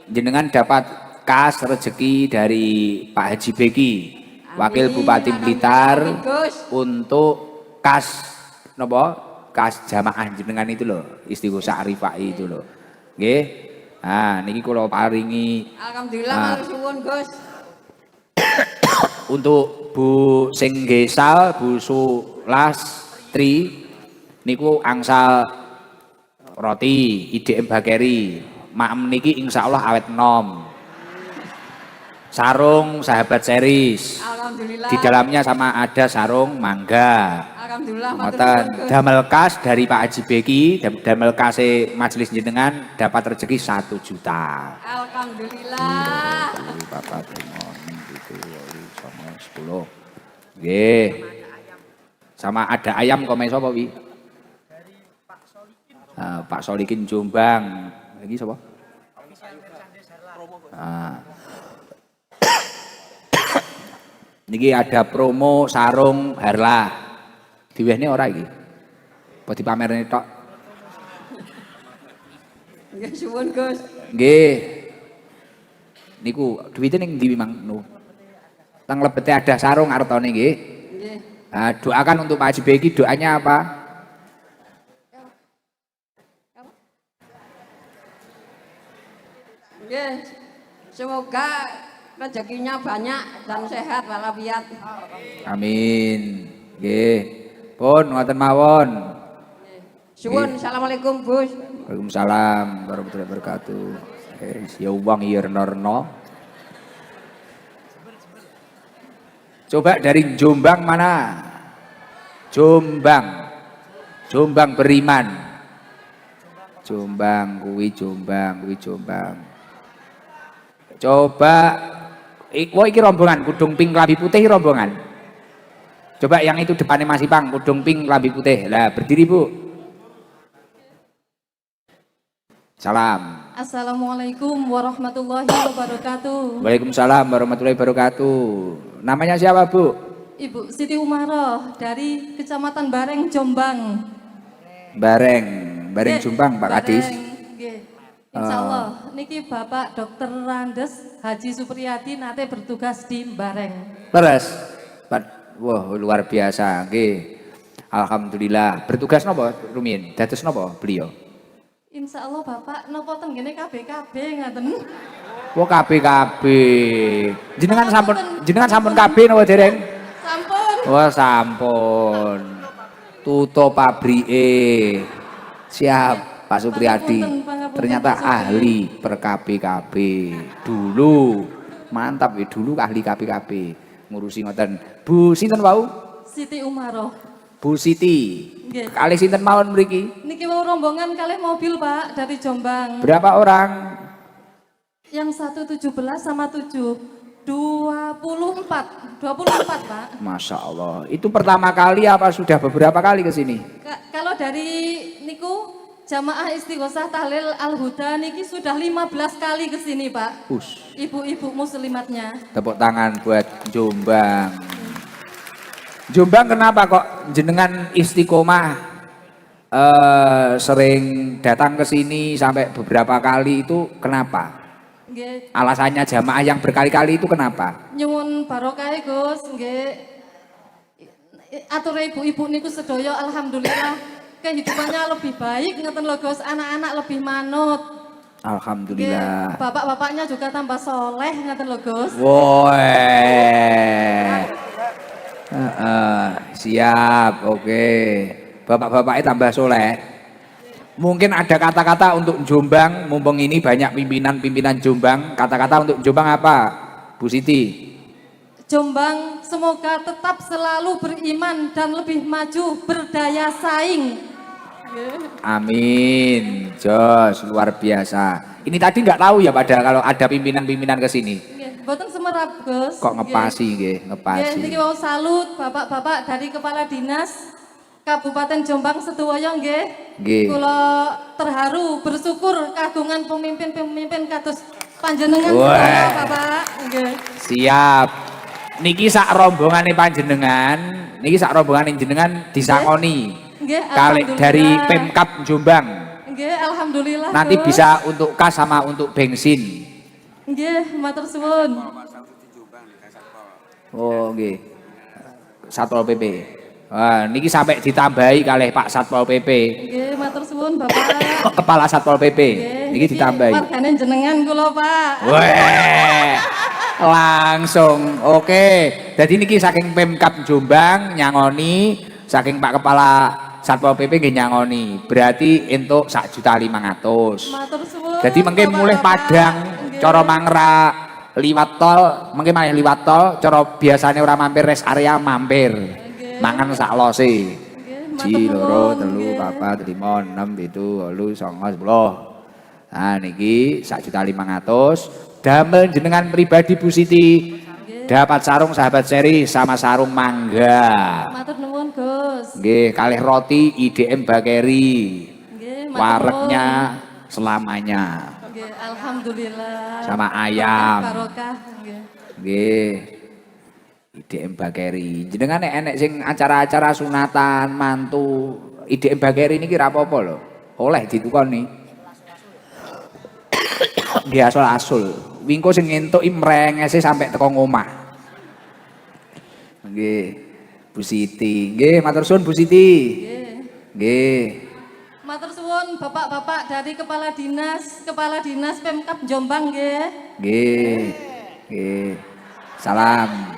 jenengan dapat kas rezeki dari Pak Haji Beki, Wakil Amin, Bupati amin, Blitar, amin, Gus. untuk kas napa? Kas jamaah jenengan itu loh, Istighosah Arifai itu loh. Nggih. Nah, niki kula paringi Alhamdulillah matur suwun Gus. untuk Bu sing gesal, Bu Sulastri niku angsal roti IDM Bakeri. Maem niki insyaallah awet nom. Sarung sahabat series. Alhamdulillah. Di dalamnya sama ada sarung mangga. Alhamdulillah matur Ngoten, suwun Gus. damel kas dari Pak Haji Beki, damel kase majelis jenengan dapat rezeki 1 juta. Alhamdulillah. Bapak Timon itu 10. Nggih. Sama ada ayam komen sapa wi? Pak Solikin Jombang. Lagi sapa? Niki ada promo sarung Harlah. Diwehne ora iki? Apa dipamerne tok? Nggih suwun Gus. Nggih. Niku duwite ning ndi Mang Nu? Teng lebete ada sarung artone nggih. Nggih. Nah, doakan untuk Pak Haji Beki, doanya apa? Nggih. Semoga rezekinya banyak dan sehat walafiat. Amin. Nggih. Pun ngoten mawon. Suwun, assalamualaikum Gus. Waalaikumsalam warahmatullahi wabarakatuh. Ya uang irnorno. Coba dari Jombang mana? Jombang. Jombang beriman. Jombang kuwi Jombang. Coba iki rombongan kudung pink klambi putih rombongan. Coba yang itu depannya Mas Ipang, kudung pink klambi putih. Lah berdiri Bu. Salam. Assalamualaikum warahmatullahi wabarakatuh. Waalaikumsalam warahmatullahi wabarakatuh. Namanya siapa Bu? Ibu Siti Umaroh dari Kecamatan Bareng, Jombang. Bareng Nggih, Jombang Pak Kadis. nggih. Insyaallah niki Bapak Dr. Randes Haji Supriyadi nate bertugas di Bareng. Leres. Wah luar biasa. Nggih. Alhamdulillah. Bertugas napa rumiyin? Dados napa beliau? Insyaallah Bapak napa tenggene KBKB ngaten. Wah KBKB. Jenengan sampun KB napa dereng? Sampun. Wah sampun. Tutup pabrike. Siap Pak Supriyadi. Pangapunten, Ternyata Pak Supri. ahli per KBKB. Dulu mantap ya dulu ahli KBKB. Ngurusi ngoten. Bu sinten wau? Siti Umaroh. Bu Siti. Nggih. Kalih sinten mawon mriki? Niki mau rombongan kalih mobil Pak dari Jombang. Berapa orang? Yang 117 sama 7 24 Pak. Masya Allah. Itu pertama kali apa sudah beberapa kali ke sini? Kalau dari niku jamaah Istighosah Tahlil Al Huda niki sudah 15 kali ke sini Pak. Ibu-ibu muslimatnya. Tepuk tangan buat Jombang. Jombang kenapa kok jenengan istiqomah sering datang ke sini sampai beberapa kali itu kenapa? Nggih, Alasannya jamaah yang berkali-kali itu kenapa? nyuwun barokah Gus, nggih. Atur ibu-ibu niku sedaya alhamdulillah kehidupannya lebih baik ngeten lho Gus, anak-anak lebih manut. Nggih, Alhamdulillah. bapak-bapaknya juga tambah soleh ngeten lho Gus. Woi. Siap, oke. Bapak-bapaknya tambah soleh. Mungkin ada kata-kata untuk Jombang, mumpung ini banyak pimpinan-pimpinan Jombang. Kata-kata untuk Jombang apa, Bu Siti? Jombang semoga tetap selalu beriman dan lebih maju berdaya saing. Amin. Jos, luar biasa. Ini tadi nggak tahu ya pada kalau ada pimpinan-pimpinan ke sini. Nggih, mboten semerap Gus. Kok ngepasi nggih, Nggih, ngepasi. niki mau salut bapak-bapak dari Kepala Dinas Kabupaten Jombang sedoyo nggih. Nggih. Kula terharu bersyukur kagungan pemimpin-pemimpin kados panjenengan Wah. sedaya Bapak. Nggih. Siap. Niki sak rombongane panjenengan, niki sak rombongane jenengan disangoni. Nggih, Kali dari alhamdulillah. Pemkab Jombang. Nggih, alhamdulillah. Nanti Gus. bisa untuk kas sama untuk bensin. Nggih, matur suwun. Oh nggih. Satpol PP. Wah, niki sampai ditambahi kalih Pak Satpol PP. Nggih, matur suwun Bapak. Kepala Satpol PP. Niki ditambahi. Wargane jenengan kula, Pak. Weh. Langsung. Oke. Jadi niki saking Pemkab Jombang nyangoni, saking Pak Kepala Satpol PP nggih nyangoni. Berarti entuk 1.500.000. Matur suwun. Jadi mungkin mulai Bapak-bapak. Padang, Nggih. cara Mangra liwat tol, mungkin malah liwat tol, cara biasanya orang mampir rest area mampir. Mangan sak lose. Nggih, matur Ji loro, nuwun, telu, nggih. papat, 5, 6, 7, 8, 9, 10. Nah niki 1.500.000. Damel jenengan pribadi Bu Siti dapat sarung sahabat seri sama sarung mangga. Matur nuwun, Gus. Nggih, kalih roti IDM Bakeri. Nggih, matur Wareknya nuwun. selamanya. Nggih, alhamdulillah. Sama ayam. Barokah, nggih. Nggih. IDM Bakeri. Jenengan enek sing acara-acara sunatan, mantu, IDM Bakeri niki ra apa-apa lho. Oleh ditukoni. Nggih asul-asul. Wingko sing ngentuki mrengese sampai teko ngomah. Nggih. Bu Siti. Nggih, matur suwun Bu Siti. Nggih. Nggih. Matur suwun Bapak-bapak dari Kepala Dinas Pemkab Jombang nggih. Nggih. Nggih. Salam.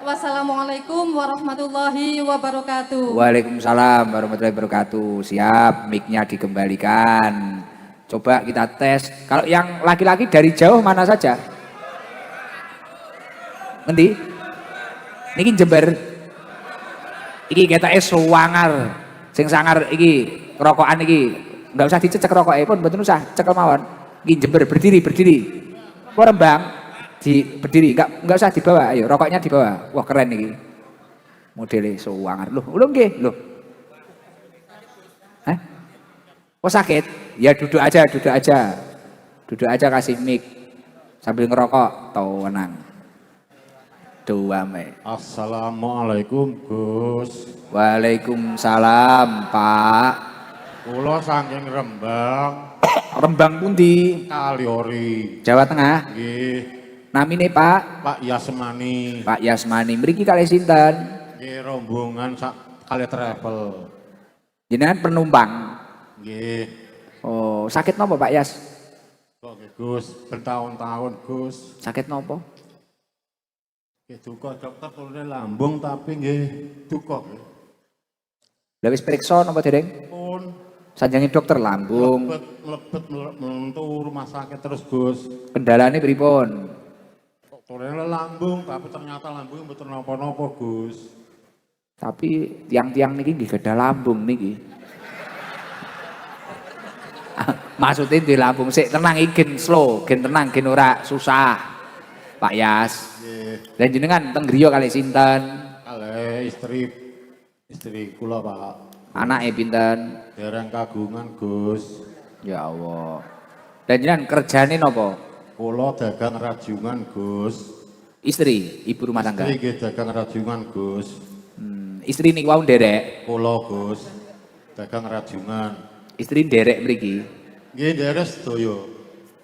Wassalamualaikum warahmatullahi wabarakatuh. Waalaikumsalam warahmatullahi wabarakatuh. Siap, mic-nya dikembalikan. Coba kita tes. Kalau yang laki-laki dari jauh mana saja? Ngendi? Niki Jember. Iki ketake suwangar. Sing sangar iki rokokan iki. Enggak usah dicecek rokoke pun mboten usah, cekel mawon. Iki Jember berdiri. Kok Rembang? Berdiri, enggak usah dibawa. Ayo, rokoknya dibawa. Wah, keren iki. Modele suwangar. Loh, nggih, loh. Hah? Kok sakit? Ya duduk aja. Duduk aja kasih mic. Sambil ngerokok, tenang. Doa me. Assalamualaikum Gus. Waalaikumsalam, Pak. Kula saking Rembang, Rembang pundi? Kaliori. Jawa Tengah. Nggih, Namine Pak? Pak Yasmani. Pak Yasmani. Mriki kalih sinten? Nggih, rombongan kali travel. Jenengan penumpang. Nggih. Oh, sakit nopo Pak Yas? Kok nggih, Gus, bertahun-tahun Gus. Sakit nopo? Nggih duka dokter turune lambung tapi nggih duka nggih. Lah wis priksa napa dereng? Pun Sanjange dokter lambung. mlebet metu rumah sakit terus Gus. Kendalane pripun? Kok turune lambung tapi ternyata lambungnya mboten napa-napa Gus. Tapi tiang-tiang niki nggih gadah lambung niki. Maksudnya di lambung sik tenang iki gen slow, gen tenang, gen ora susah. Pak Yas. Nggih. Dan jenengan teng griya kalih sinten? Kalih istri kula Pak. Anake pinten? Dereng kagungan Gus. Ya Allah. Dan jenengan kerjane napa? Kula dagang rajungan Gus. Istri, ibu rumah tangga. Istri nggih dagang rajungan Gus. Istri niku wau nderek. Kula Gus dagang rajungan. Istri nderek mriki. Nggih deres sedaya.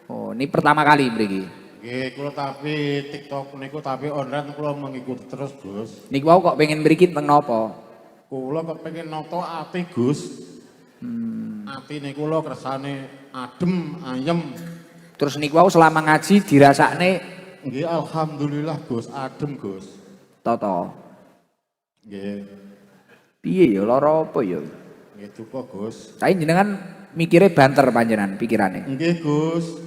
Oh, ini pertama kali mriki. Nggih kula tapi TikTok niku tapi online kula mengikuti terus Gus. Niku wau kok pengen mriki teng napa? Kula kepengin nata ati Gus. Ati niku kula kersane adem, ayem. Terus niku wau selama ngaji dirasakne Nggih alhamdulillah Gus, adem Gus. toto. Nggih. Piye ya lara apa ya? Nggih duka Gus. Tapi jenengan mikire banter panjenengan pikirane. Nggih Gus.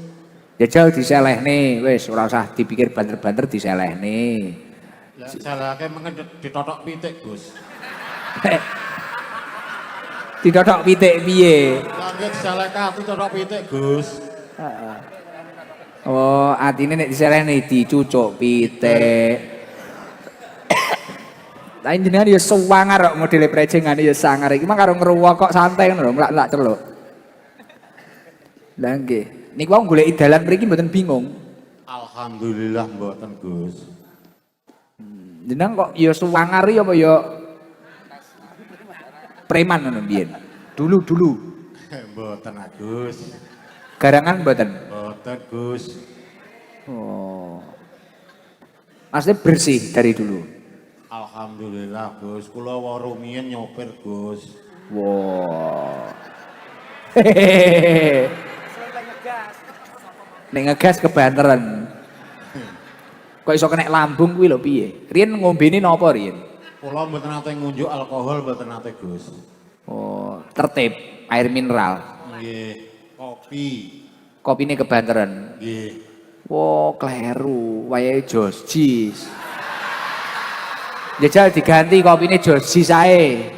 Jajal diselehne, wis ora usah dipikir banter-banter diselehne. Ya salahke mengen ditotok pitik Gus. Ditotok pitik piye? Langit salahke ati totok pitik Gus. Oh, atine nek diselehne dicucuk pitik. Lah jenengan ya suwangar kok modele prejengane ya sangar iki mah karo ngruwok kok santai ngono lho, mlak-mlak celuk. Lah nggih. Niku wau goleki dalan mriki mboten bingung. Alhamdulillah mboten Gus. Jenengan kok ya suwangar ya apa ya preman ngono mbiyen. Dulu. Mboten Gus. Garangan mboten. Mboten Gus. Oh. Maksudnya bersih dari dulu. Alhamdulillah Gus, kula warumiyin nyopir Gus. Wow. Hehehe. Nek ngegas kebanteran. Kok iso kena lambung kuwi lho piye? Riyen ngombene napa riyen? Kula mboten nate ngunjuk alkohol mboten nate Gus. Oh, tertib, air mineral. Nggih, kopi. Kopine kebanteran. Nggih. Wo, kleru, wayahe Jos Jis. Jajal diganti kopine Jos Jis ae.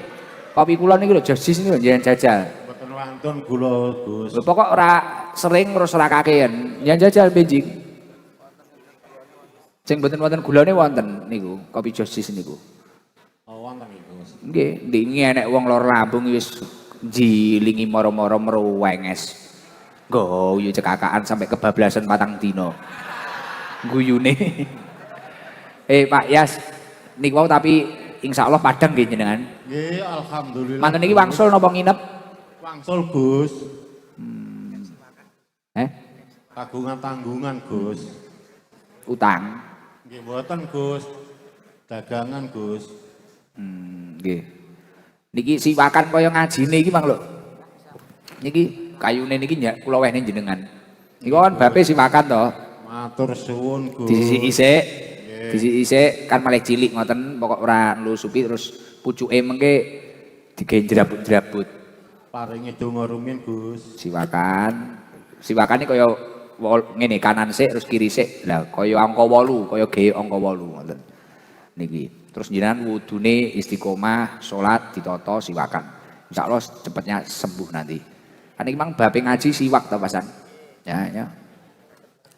Kopi kula niku lho Jos Jis niku njenengan jajal. Mboten wantun kula Gus. Lho pokok ora sering terus ora kakean. Njenengan jajal benjing. Sing mboten wonten gulane wonten niku, kopi Jos Jis niku. Oh, wonten iki Gus. Nggih, ndingi enek wong lor lambung wis jilingi moro-moro mruwenges. Guyu cekakaan sampai kebablasan patang dino. Guyune. Pak Yas, niku wau tapi insyaallah padang nggih jenengan. Nggih, alhamdulillah. Manten niki wangsul napa nginep? Wangsul Gus. Kagungan Tanggungan Gus. utang. Nggih mboten Gus. Dagangan Gus. Nggih. Niki siwakan kaya ngajine iki Mang lho. Niki kayune niki kula wehne jenengan. Niku kan bape siwakan to. Matur suwun Gus. Disisi isik. Disisi isik kan malih cilik ngoten pokok ora nlusupi terus pucuke mengke digawe jerabut-jerabut. Paringi donga rumiyin Gus. Siwakan. Siwakane kaya ngene kanan sik terus kiri sik. Lah kaya angka 8, kaya gawe angka 8 ngoten. Niki. Terus jenengan wudune istiqomah, salat ditata siwakan. Insyaallah cepatnya sembuh nanti. Kan iki mang bape ngaji siwak to Pasan. Ya.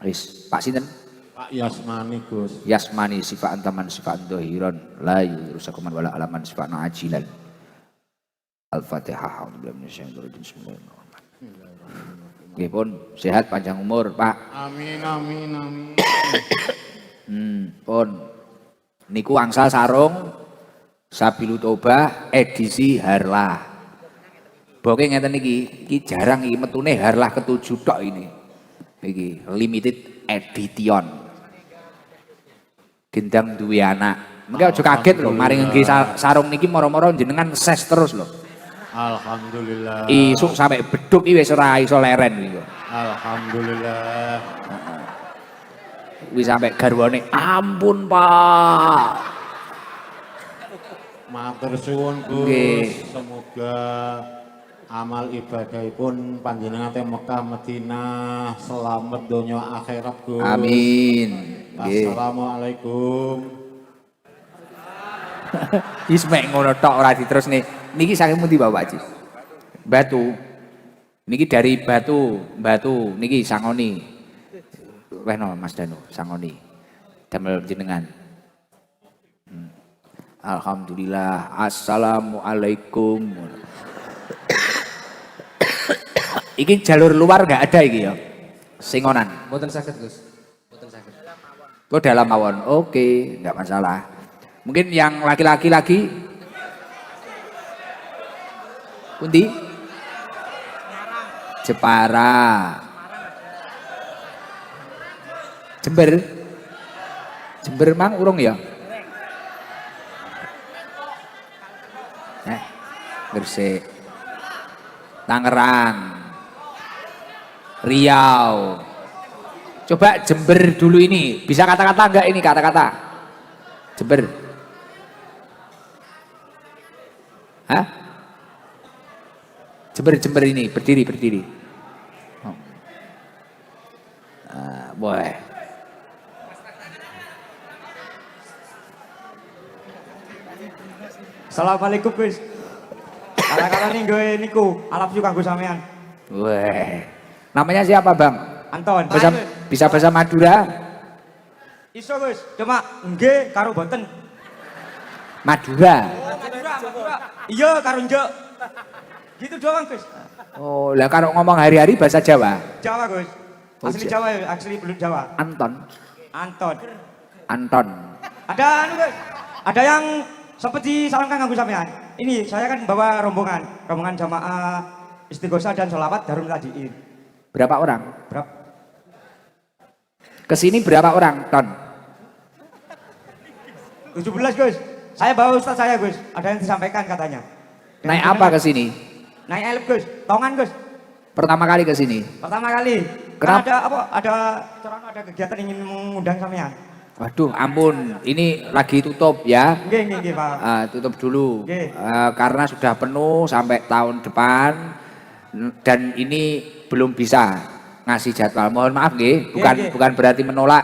Wis, Pak sinten? Pak Yasmani Gus. Yasmani sifat antaman sifat dohiron la yurusakuman wala alaman sifat ajilan. Al-Fatihah. Nggih pun sehat panjang umur Pak. Amin amin amin. Pun niku angsal sarung Sabilu Tobah edisi Harlah. Boke ngeten iki jarang iki metune Harlah ke-7 tok ini. Iki limited edition. Gendang duwe anak. Mengke aja kaget lho mari nggih sarung niki moro-moro jenengan ses terus lho. Alhamdulillah. Isuk sampai beduk iki wis ora iso leren iki. Alhamdulillah. Wis sampai garwane ampun Pak. Matur suwun Gus. Nggih. Semoga amal ibadahipun panjenengan teng Mekah Madinah selamat donya akhirat Gus. Amin. Nggih. Assalamualaikum. Wis mek ngono tok ora diterusne. Niki saking pundi Bapak Haji? Batu. Niki dari Batu. Niki Sangoni. Weno Mas Danu, Sangoni. Damel jenengan. Alhamdulillah. Assalamualaikum. Iki jalur luar enggak ada iki ya? Singonan. Mboten saged Gus. Mboten saged. Kok dalam mawon. Oke, enggak masalah. Mungkin yang laki-laki lagi pundi? Jepara. Jember mang urung ya? Gresik. Tangerang. Riau. Coba Jember dulu ini. Bisa kata-kata enggak ini kata-kata? Jember. Hah? Jember ini berdiri. Oh. Boleh. Assalamualaikum Gus. Kala-kala nih gue niku, alap juga kanggo sampean. Weh. Namanya siapa Bang? Anton. Bisa bahasa Madura? Iso Gus, cuma nggih karo boten. Madura. Madura. Iya karo njok. Gitu doang Gus. Oh, lah kalau ngomong hari-hari bahasa Jawa? Jawa Gus. Asli Jawa ya, asli belut Jawa. Anton. Ada anu Gus. Ada yang seperti disarankan kanggo sampean. Ini saya kan bawa rombongan jamaah Istighosah dan sholawat Darul Tadiin. Berapa orang? Berapa? Kesini berapa orang, Ton? 17 Gus. Saya bawa Ustaz saya Gus. Ada yang disampaikan katanya. Naik apa ke sini? Naik elf Gus. Tongan Gus. Pertama kali ke sini. Pertama kali. Kenapa? Ada apa? Ada kegiatan ingin mengundang sampean. Waduh, ampun, ini lagi tutup ya. Nggih, Pak. Tutup dulu. Nggih. Karena sudah penuh sampai tahun depan dan ini belum bisa ngasih jadwal. Mohon maaf nggih, bukan berarti menolak.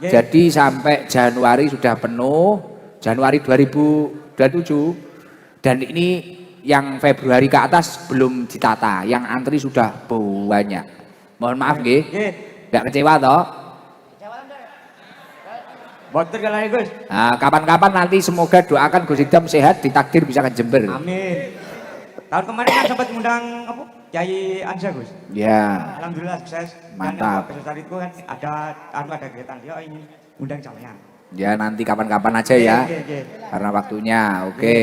Nggih. Jadi sampai Januari sudah penuh, Januari 2027 dan ini yang Februari ke atas belum ditata, yang antri sudah banyak. Mohon maaf nggih. Nggih. Nggak kecewa toh? Boten kalane Gus. Nah, kapan-kapan nanti semoga doakan Gus Idam sehat, ditakdir bisa ke Jember. Amin. Tahun kemarin kan sempat mengundang apa? Kiai Anza Gus. Ya, Alhamdulillah sukses. Mantap. Dan saat itu kan ada kegiatan dia ini undang sampean. ya nanti kapan-kapan aja ya. Nggih. Karena waktunya, oke.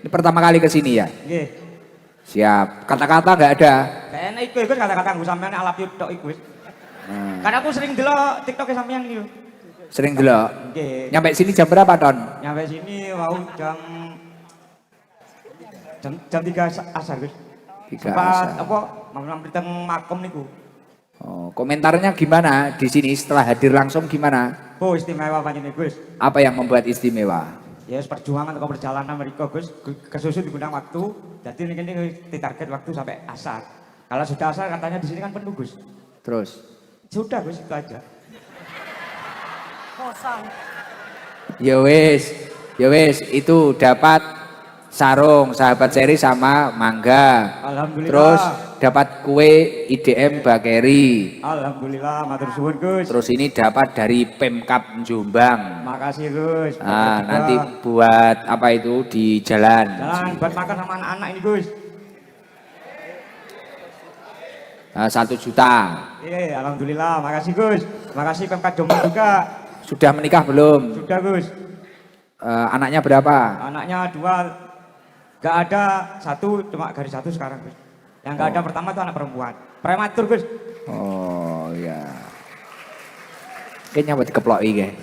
Ini pertama kali ke sini ya? Nggih. Siap. Kata-kata nggak ada? Kayaknya iku Gus kata-kata Gus sampean alap yuk tok iku Gus. Hmm. Karena aku sering delok TikTok sampean iki. Sering delok. Nggih. Nyampe sini jam berapa, Ton? Nyampe sini mau jam 3 asar Gus. 3 Sempat asar. apa mampir teng makom niku. Oh, komentarnya gimana di sini setelah hadir langsung gimana? Oh istimewa panjenengan Gus. Apa yang membuat istimewa? Ya perjuangan atau perjalanan mereka Gus kesusu digunakan waktu. Jadi ini ditarget waktu sampai asar. Kalau sudah asar katanya di sini kan penuh Gus. Terus? Sudah Gus itu aja. Ya wes, itu dapat sarung sahabat seri sama mangga. Alhamdulillah. Terus dapat kue IDM Bakeri. Alhamdulillah matur suwun Gus. Terus ini dapat dari Pemkab Jombang. Makasih Gus. Nanti buat apa itu di jalan. Jalan buat makan sama anak-anak ini Gus. 1 juta. Iya, alhamdulillah. Makasih Gus. Makasih Pemkab Jombang juga. Sudah menikah belum? Sudah Gus. Anaknya berapa? Anaknya 2. Gak ada 1, cuma garis 1 sekarang Gus. Yang gak ada pertama itu anak perempuan. Prematur Gus. Oh ya. Kayaknya buat dikeploki guys.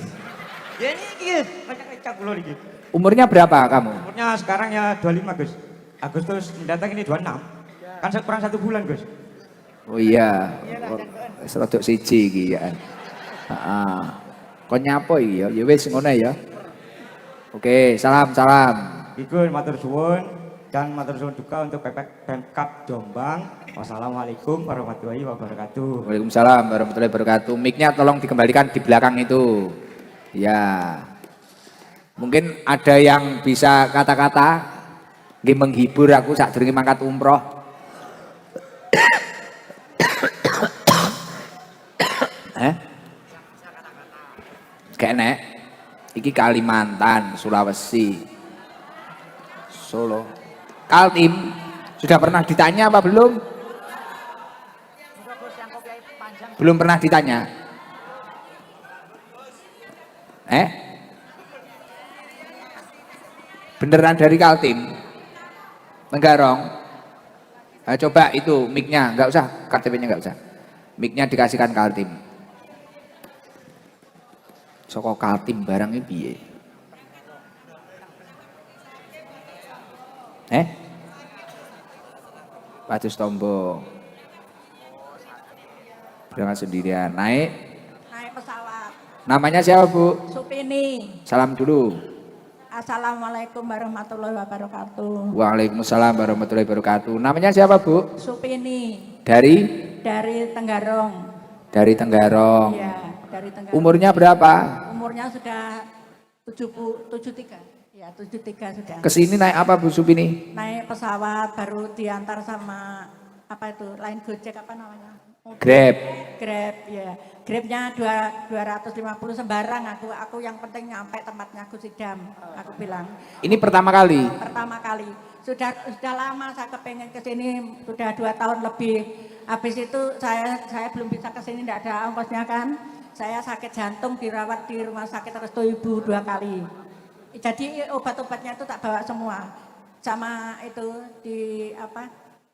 Ya ini Gus. Macam kecap dulu nih. Umurnya berapa kamu? Umurnya sekarang ya 25 Gus. Agustus mendatang ini 26. Kan kurang 1 bulan Gus. Oh iya. Serodok siji iki ya. Heeh. Kok nyapo iki ya? Ya wis ngono ya. Oke, salam. Iku matur suwun dan matur suwun juga untuk Pemkab Jombang. Wassalamualaikum warahmatullahi wabarakatuh. Waalaikumsalam warahmatullahi wabarakatuh. Mic-nya tolong dikembalikan di belakang itu. Ya. Mungkin ada yang bisa kata-kata nggih menghibur aku sak durunge mangkat umroh. Kene, iki Kalimantan, Sulawesi, Solo, Kaltim. Sudah pernah ditanya apa belum? Belum pernah ditanya. Beneran dari Kaltim? Tenggarong? Coba itu mic-nya, nggak usah, KTP-nya nggak usah. Mic-nya dikasihkan Kaltim. Soko Kaltim barangnya piye? Patus Tombo. Berangkat sendirian. Naik pesawat. Namanya siapa Bu? Supini. Salam dulu. Assalamualaikum warahmatullahi wabarakatuh. Waalaikumsalam warahmatullahi wabarakatuh. Namanya siapa Bu? Supini Dari Tenggarong. Dari Tenggarong. Iya, dari Tenggarong. Umurnya berapa? Umurnya sudah 73. Ya, 73 sudah. Kesini naik apa Bu Supini? Naik pesawat baru diantar sama apa itu? Line Gojek apa namanya? Grab. Grab ya. Grabnya 250 sembarang aku yang penting nyampe tempatnya Gus Idam. Aku bilang. Ini pertama kali. Pertama kali. Sudah lama saya kepengen ke sini, sudah 2 tahun lebih. Habis itu saya belum bisa ke sini, tidak ada ongkosnya kan. Saya sakit jantung dirawat di rumah sakit Restu Ibu 2 kali. Jadi obat-obatnya itu tak bawa semua. Sama itu di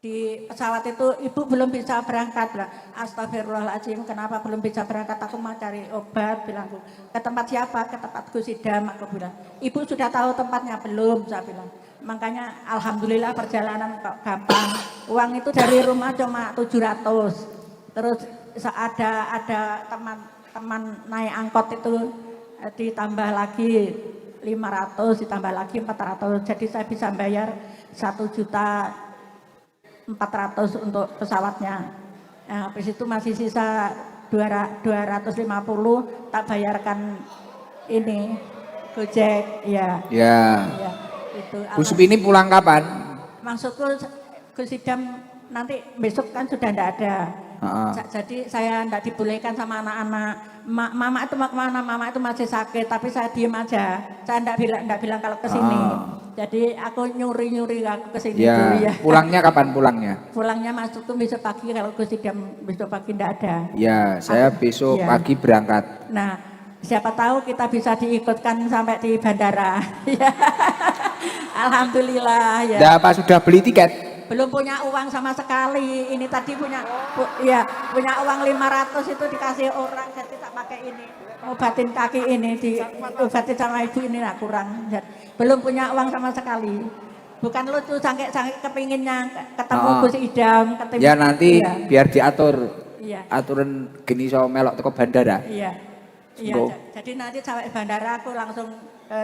di pesawat itu ibu belum bisa berangkat lah. Astagfirullahaladzim, kenapa belum bisa berangkat? Aku mau cari obat, bilangku. Ke tempat siapa? Ke tempat Gus Idam, aku bilang. Ibu sudah tahu tempatnya belum? Saya bilang. Makanya alhamdulillah perjalanan kok gampang. Uang itu dari rumah cuma 700. Terus ada teman-teman naik angkot itu ditambah lagi 500, ditambah lagi 400. Jadi saya bisa bayar 1.400.000 untuk pesawatnya. Nah, habis itu masih sisa 250 tak bayarkan ini Gojek, ya. Ya. Ya, itu. Bu Supi ini pulang kapan? Maksudku Gus Idam nanti besok kan sudah tidak ada. Jadi saya tidak dibolehkan sama anak-anak. Mama itu mau kemana? Mama itu masih sakit, tapi saya diem aja. Saya tidak bilang kalau ke sini. Jadi aku nyuri aku ke sini Ya. dulu ya. Pulangnya kapan pulangnya? Pulangnya masuk tuh besok pagi kalau Gus Idam besok pagi tidak ada. Ya, saya besok ya. pagi berangkat. Nah, siapa tahu kita bisa diikutkan sampai di bandara. Ya. Alhamdulillah ya. Dah apa sudah beli tiket? Belum punya uang sama sekali. Ini tadi punya uang 500 itu dikasih orang, jadi tak pakai ini. Obatin kaki ini, diobatin sama ibu ini, nah kurang. Belum punya uang sama sekali. Bukan lucu, sampai kepinginnya ketemu Gus Idam. Ketemu, Ya nanti iya. biar diatur. Iya. Aturan gini so melok teko bandara. Iya. Iya. Bro. Jadi nanti sampai bandara aku langsung ke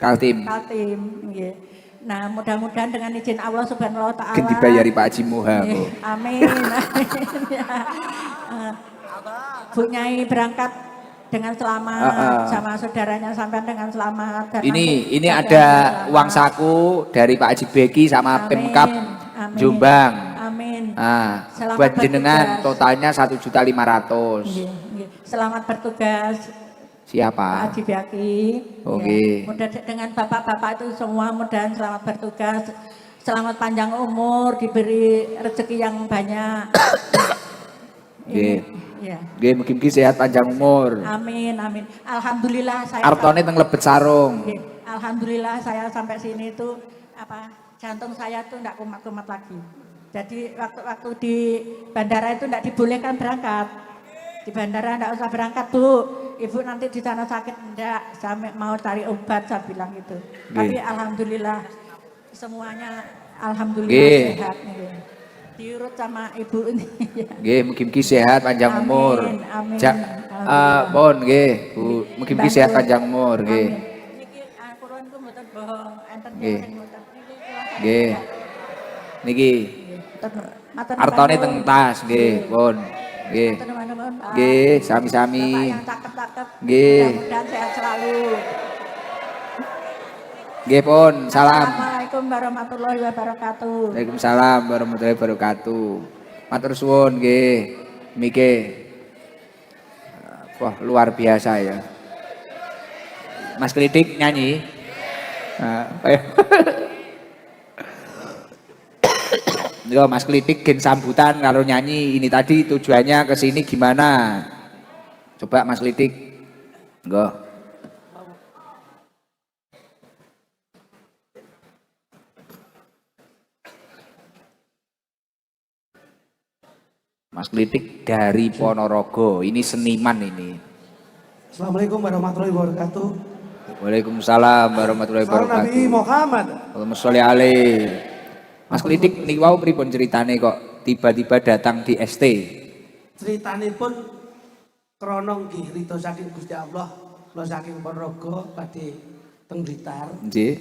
Kaltim. Kaltim. Nggih. Nah, mudah-mudahan dengan izin Allah Subhanahu wa taala. Ganti bayari Pak Haji Muha. Amin. Ya. Bu Nyai berangkat dengan selamat sama saudaranya sampai dengan selamat. Dan Ini nanti ada selamat. uang saku dari Pak Haji Beki sama Amin. Pemkab Amin. Jombang. Amin. Nah, Selamat buat jenengan bertugas. totalnya 1.500.000. Nggih, nggih. Selamat bertugas. Pak Siapa? Haji Biaki. Oke. Ya, mudah dengan bapak-bapak itu semua mudahan selamat bertugas, selamat panjang umur, diberi rezeki yang banyak. Nggih. Ya. Nggih, mugi-mugi sehat panjang umur. Amin, amin. Alhamdulillah saya. Artone teng lebet sarung. Nggih, alhamdulillah saya sampai sini itu jantung saya tuh enggak kumat-kumat lagi. Jadi waktu di bandara itu enggak dibolehkan berangkat. Di bandara enggak usah berangkat, Bu. Ibu nanti di sana sakit enggak, saya mau cari obat, saya bilang gitu. Tapi alhamdulillah semuanya alhamdulillah sehat. Diurut sama ibu ini. Nggih, mugi-mugi sehat panjang Amin, umur. amin. Pun nggih, Bu, mugi-mugi sehat panjang umur nggih. Niki purun ku mboten bohong, enten Nggih. sing mboten. Nggih. Niki Matur artone nuwun. teng tas nggih, pun. Nggih. Matur nuwun, Pak. Nggih, sami-sami. Bapak yang cakep-cakep. Nggih. Mudah-mudahan sehat selalu. Nggih, pun. Salam. Assalamualaikum warahmatullahi wabarakatuh. Waalaikumsalam warahmatullahi wabarakatuh. Matur suwun nggih. Mike. Wah, luar biasa ya. Mas Klidik nyanyi. Yo, Mas Klidik gen sambutan kalau nyanyi ini tadi tujuannya ke sini gimana? Coba Mas Klidik. Enggak. Mas Klidik dari Ponorogo, ini seniman ini. Assalamualaikum warahmatullahi wabarakatuh. Waalaikumsalam warahmatullahi Salam Nabi wabarakatuh. Muhammad. Allahumma sholli alaihi. Mas Klidik niki wau pripun ceritane kok tiba-tiba datang di ST? Ceritanipun krono nggih rito saking Gusti Allah, kula saking Ponorogo badhe teng Blitar. Nggih.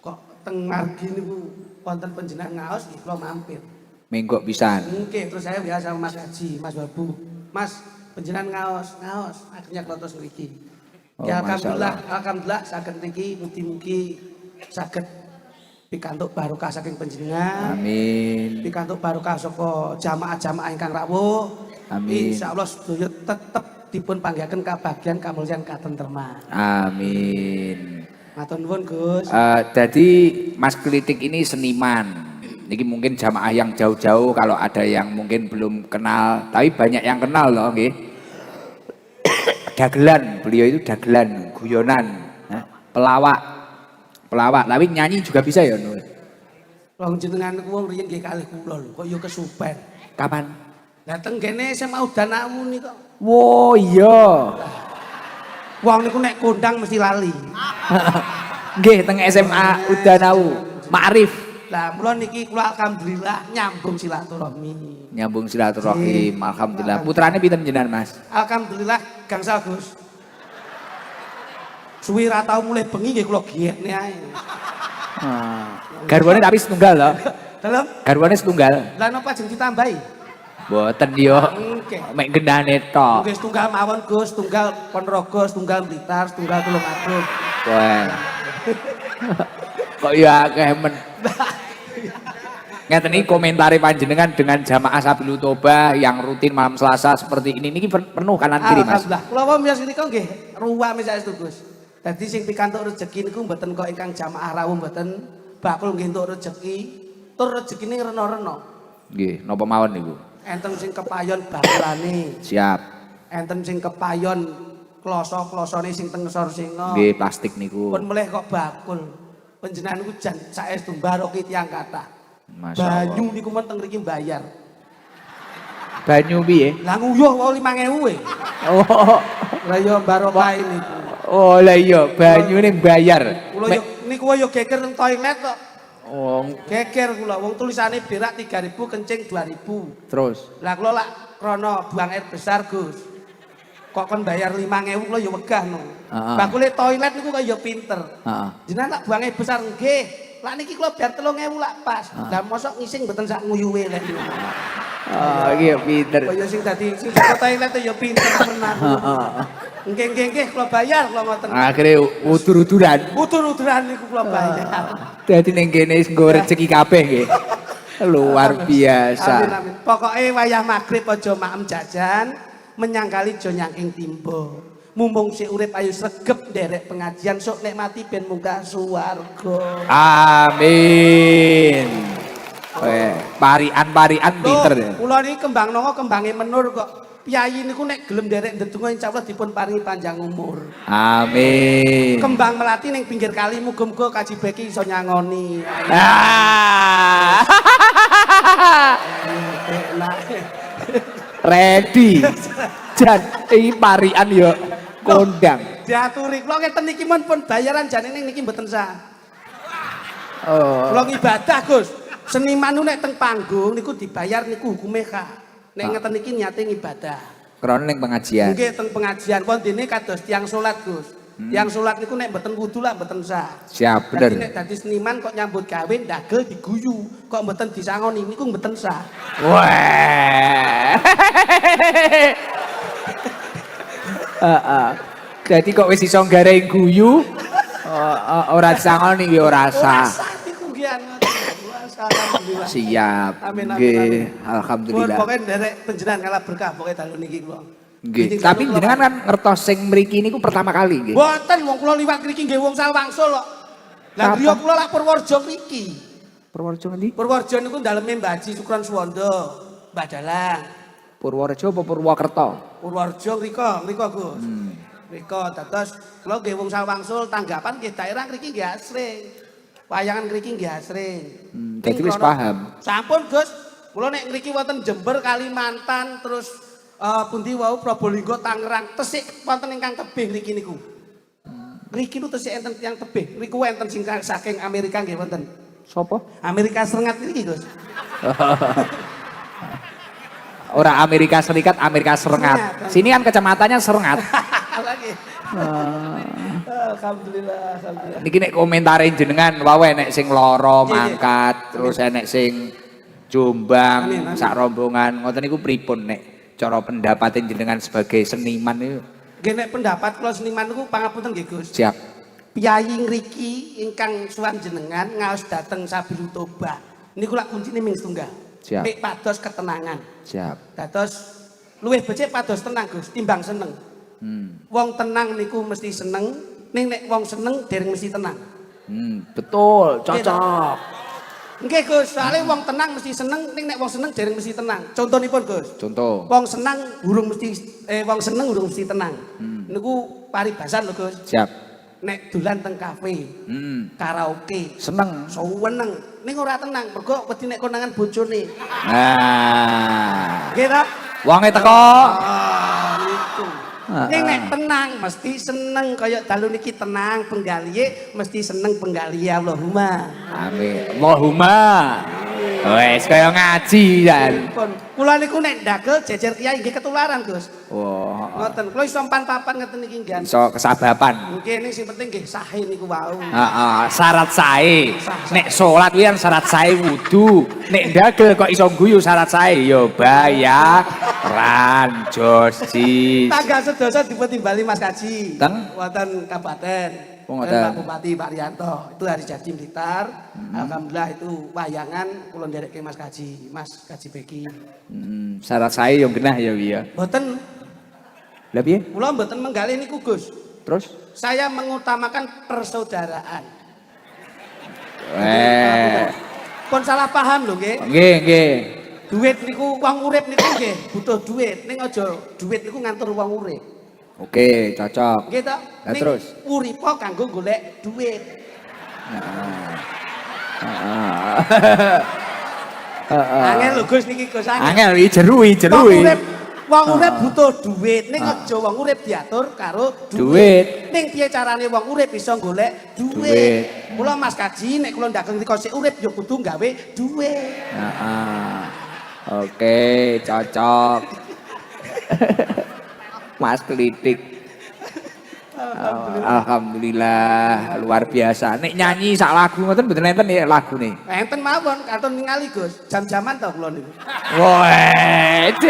Kok teng margi niku wonten panjenengan ngaos nggih kula mampir. Menggok pisan. Mungkin terus saya biasa sama Mas Haji, Mas Babu. Mas, panjenengan ngaos. Akhirnya kula terus mriki. Oh, Ya Masya alhamdulillah saged niki mugi-mugi saged pikantuk barokah saking panjenengan. Amin. Pikantuk barokah saka jamaah-jamaah ingkang rawuh. Amin. Insyaallah sedaya tetep dipun panggihaken kabagyan kamulyan katentreman. Amin. Matur nuwun Gus. Jadi Mas Klidik ini seniman. Niki mungkin jamaah yang jauh-jauh kalau ada yang mungkin belum kenal, tapi banyak yang kenal loh, nggih. Dagelan, beliau itu dagelan, guyonan, pelawak. Tapi nyanyi juga bisa ya, Nur? Wong jenengan niku wong riyen nggih kalih kula lho, kok ya kesupen. Kapan? Dateng kene SMA Udan Awu nika. Wo iya. Wong niku nek kondang mesti lali. Nggih teng SMA Udanau. Ma'rif. Lah mula niki kula alhamdulillah nyambung silaturahmi. Nyambung silaturahim. Alhamdulillah. Putrane pinten jenengan, Mas? Alhamdulillah gangsal Gus. Suwi ra tau mulai bengi nggih kula giyekne ae. Garwane tapi setunggal lho. Dalam Garwane setunggal. lah napa jeneng ditambahi? Mboten yo. Oke. Mek gendane tok. Nggih setunggal mawon Gus, setunggal Ponorogo, setunggal Blitar, setunggal Tulungagung. Wah. Kok ya akeh men. Ngeten iki komentari panjenengan dengan jamaah Sabilul Toba yang rutin malam Selasa seperti ini niki penuh kanan kiri, Mas. Alhamdulillah. Kula wau miyos nika nggih ruwame saestu Gus. Dadi sing pikantuk rejeki niku mboten kok ingkang jamaah rawuh mboten bakul nggih entuk rejeki. Tur rezekine rena-rena. Nggih, napa mawon niku? Enten sing kepayon bakulane. Siap. Enten sing kepayon kloso-klosone sing teng ngisor singa. Nggih, plastik niku. Pun meleh kok bakul. Panjenengan niku jan saestu baroki tiyang kathah. Masyaallah. Banyu niku men teng mriki bayar. Banyu piye? Lah nguyuh wae 5.000 e. Oh. Lah ya barokah niku. Oh, lah iya, banyune bayar. Kula yo niku yo geger nang toilet kok. Oh, Geger kula wong tulisane berak 3.000 kencing 2.000. terus. Lah kula lak krana buang air besar Gus. Kok kon bayar 5.000 kula yo wegah no. Bakule toilet niku kok yo pinter. Heeh. Jenengan lak buang air besar nggih. Lah niki kula bayar 3.000 lak pas. Lah mosok ngising mboten sak nguyuhe lek. Oh, iki yo pinter. Kaya sing dadi sing ke toilet yo pinter tenan. Nggih kula bayar kula ngoten. Akhire udur-uduran. Udur-uduran niku kula bayar. Dadi ning kene wis nggo rezeki kabeh nggih. Luar biasa. Amin amin. Pokoke wayah magrib aja maem jajan, menyangkali aja nyangking timba. Mumpung sik urip ayo sregep nderek pengajian sok nikmati ben munggah swarga. Amin. Parian-parian pinter ya. Kula niki kembang nongo kembange menur kok. Piyayi niku nek gelem nderek ndedonga insyaallah dipun paringi panjang umur. Amin. Kembang melati ning pinggir kali muga-muga kaji beki iso nyangoni. Ah. Ready. Jan iki parian yo kondang. Diaturi kula ngeten niki pun bayaran jane ning niki mboten sah. Oh. Kula ibadah Gus. Seniman nu nek teng panggung niku dibayar niku hukume kah. Nek ngeten niki niate ngibadah. Krana ning pengajian. Nggih teng pengajian wondene kados tiyang salat Gus. Tiyang salat niku nek mboten wudu lah mboten sah. Siap, Dadi bener. nek dadi seniman kok nyambut gawe ndagel diguyu, kok mboten disangoni niku mboten sah. Wah. Jadi kok wis iso gareng guyu ora disangoni ya ora sah. Sah niku nggih alhamdulillah. Siap. Amin, amin, Nggih, amin. alhamdulillah. Pokoknya nderek panjenengan kalah berkah pokoknya dalu niki kula. Nggih. Tapi jenengan kan ngertos sing mriki niku pertama kali nggih. Mboten wong kula liwat mriki nggih wong Salwangsul kok. Lah griya kula lak Purworejo mriki. Purworejo ngendi? Purworejo niku daleme Mbah Haji Sukron Suwondo, Mbah Dalang. Purworejo apa Purwokerto? Purworejo mriko Gus. Mriko dados kula nggih wong Salwangsul tanggapan nggih daerah mriki nggih asring. Wayangan mriki nggih asring. Dadi wis paham. Sampun Gus, kula nek mriki wonten Jember, Kalimantan, terus pundi wau Probolinggo, Tangerang, tesik wonten ingkang tebih mriki niku. Mriki niku tesik enten tiyang tebih. Mriku enten sing saking Amerika nggih wonten. Sopo? Amerika Serengat mriki Gus. Ora Amerika Serikat, Amerika Serengat. Sini kan kecamatannya Serengat. Lagi. Alhamdulillah, alhamdulillah. Niki nek komentare jenengan wae nek sing loro mangkat, terus enek sing Jombang, sak rombongan ngoten niku pripun nek cara pendapatin jenengan sebagai seniman niku? Nggih nek pendapat kula seniman niku pangapunten nggih Gus. Siap. Piyayi ngriki ingkang suwan jenengan ngaos dateng Sabilul Toba. Niku lak kuncine ming setunggal. Siap. Pik pados ketenangan. Siap. Dados luwih becik pados tenang Gus timbang seneng. Wong tenang niku mesti seneng, ning nek wong seneng dereng mesti tenang. Betul, cocok. Nggih Gus, soalnya wong tenang mesti seneng, ning nek wong seneng dereng mesti tenang. Contonipun Gus. Contoh. Wong seneng urung mesti tenang. Niku paribasan lho Gus. Siap. nek dolan teng kafe, karaoke, Seneng. seneng. Ning ora tenang, mergo wedi nek konangan bojone. Nah. Nggih ta? Wonge teko. Itu. Ning nek tenang mesti seneng kaya dalu niki tenang penggalihe mesti seneng penggalihe Allahumma. Amin. Allahumma. Wes kaya ngaji kan. Pun kula niku nek ndagel jejer kiai nggih ketularan, Gus. Wah, Ngoten. Kula iso papan ngeten iki nggih. iso kesababan. Mungkin ini sing penting nggih sahe niku wau. Heeh, syarat sae. Nek salat kuwi kan syarat sae wudu. Nek ndagel kok iso guyu syarat sae ya bayaran jos jis. Tanggal sedasa dipun timbali Mas Kaji. Teng? Wonten kabupaten. Oh, Dan ngoten. Pak Bupati Pak Rianto. Itu hari jadi Blitar. Alhamdulillah itu wayangan kula ndereke Mas Kaji. Mas Kaji Beki. Syarat sae yo genah ya wi ya. Mboten Lah piye? kula mboten menggalih niku Gus. Terus? Saya mengutamakan persaudaraan. Pun salah paham lho nggih. Nggih. Duit niku wong urip niku nggih butuh duit. Ning aja duit niku ngantur wong urip. Oke, cocok. Nggih ta? Lah Ning terus? uripa kanggo golek duit. Angel lho Gus niki Gus angel. Angel wi jeru wi. Wong urip butuh duit. Ning aja wong urip diatur karo Duit. Ning piye carane wong urip iso golek Duit. duit. Kula Mas Kaji nek kula ndagel ngriko sik urip ya kudu gawe duit. Heeh. Oke, cocok. Mas Klitik. Alhamdulillah, luar biasa. Nek nyanyi sak lagu ngoten mboten enten ya lagune. Enten mawon katon ningali Gus. Jam-jaman to kula niku. Wedan.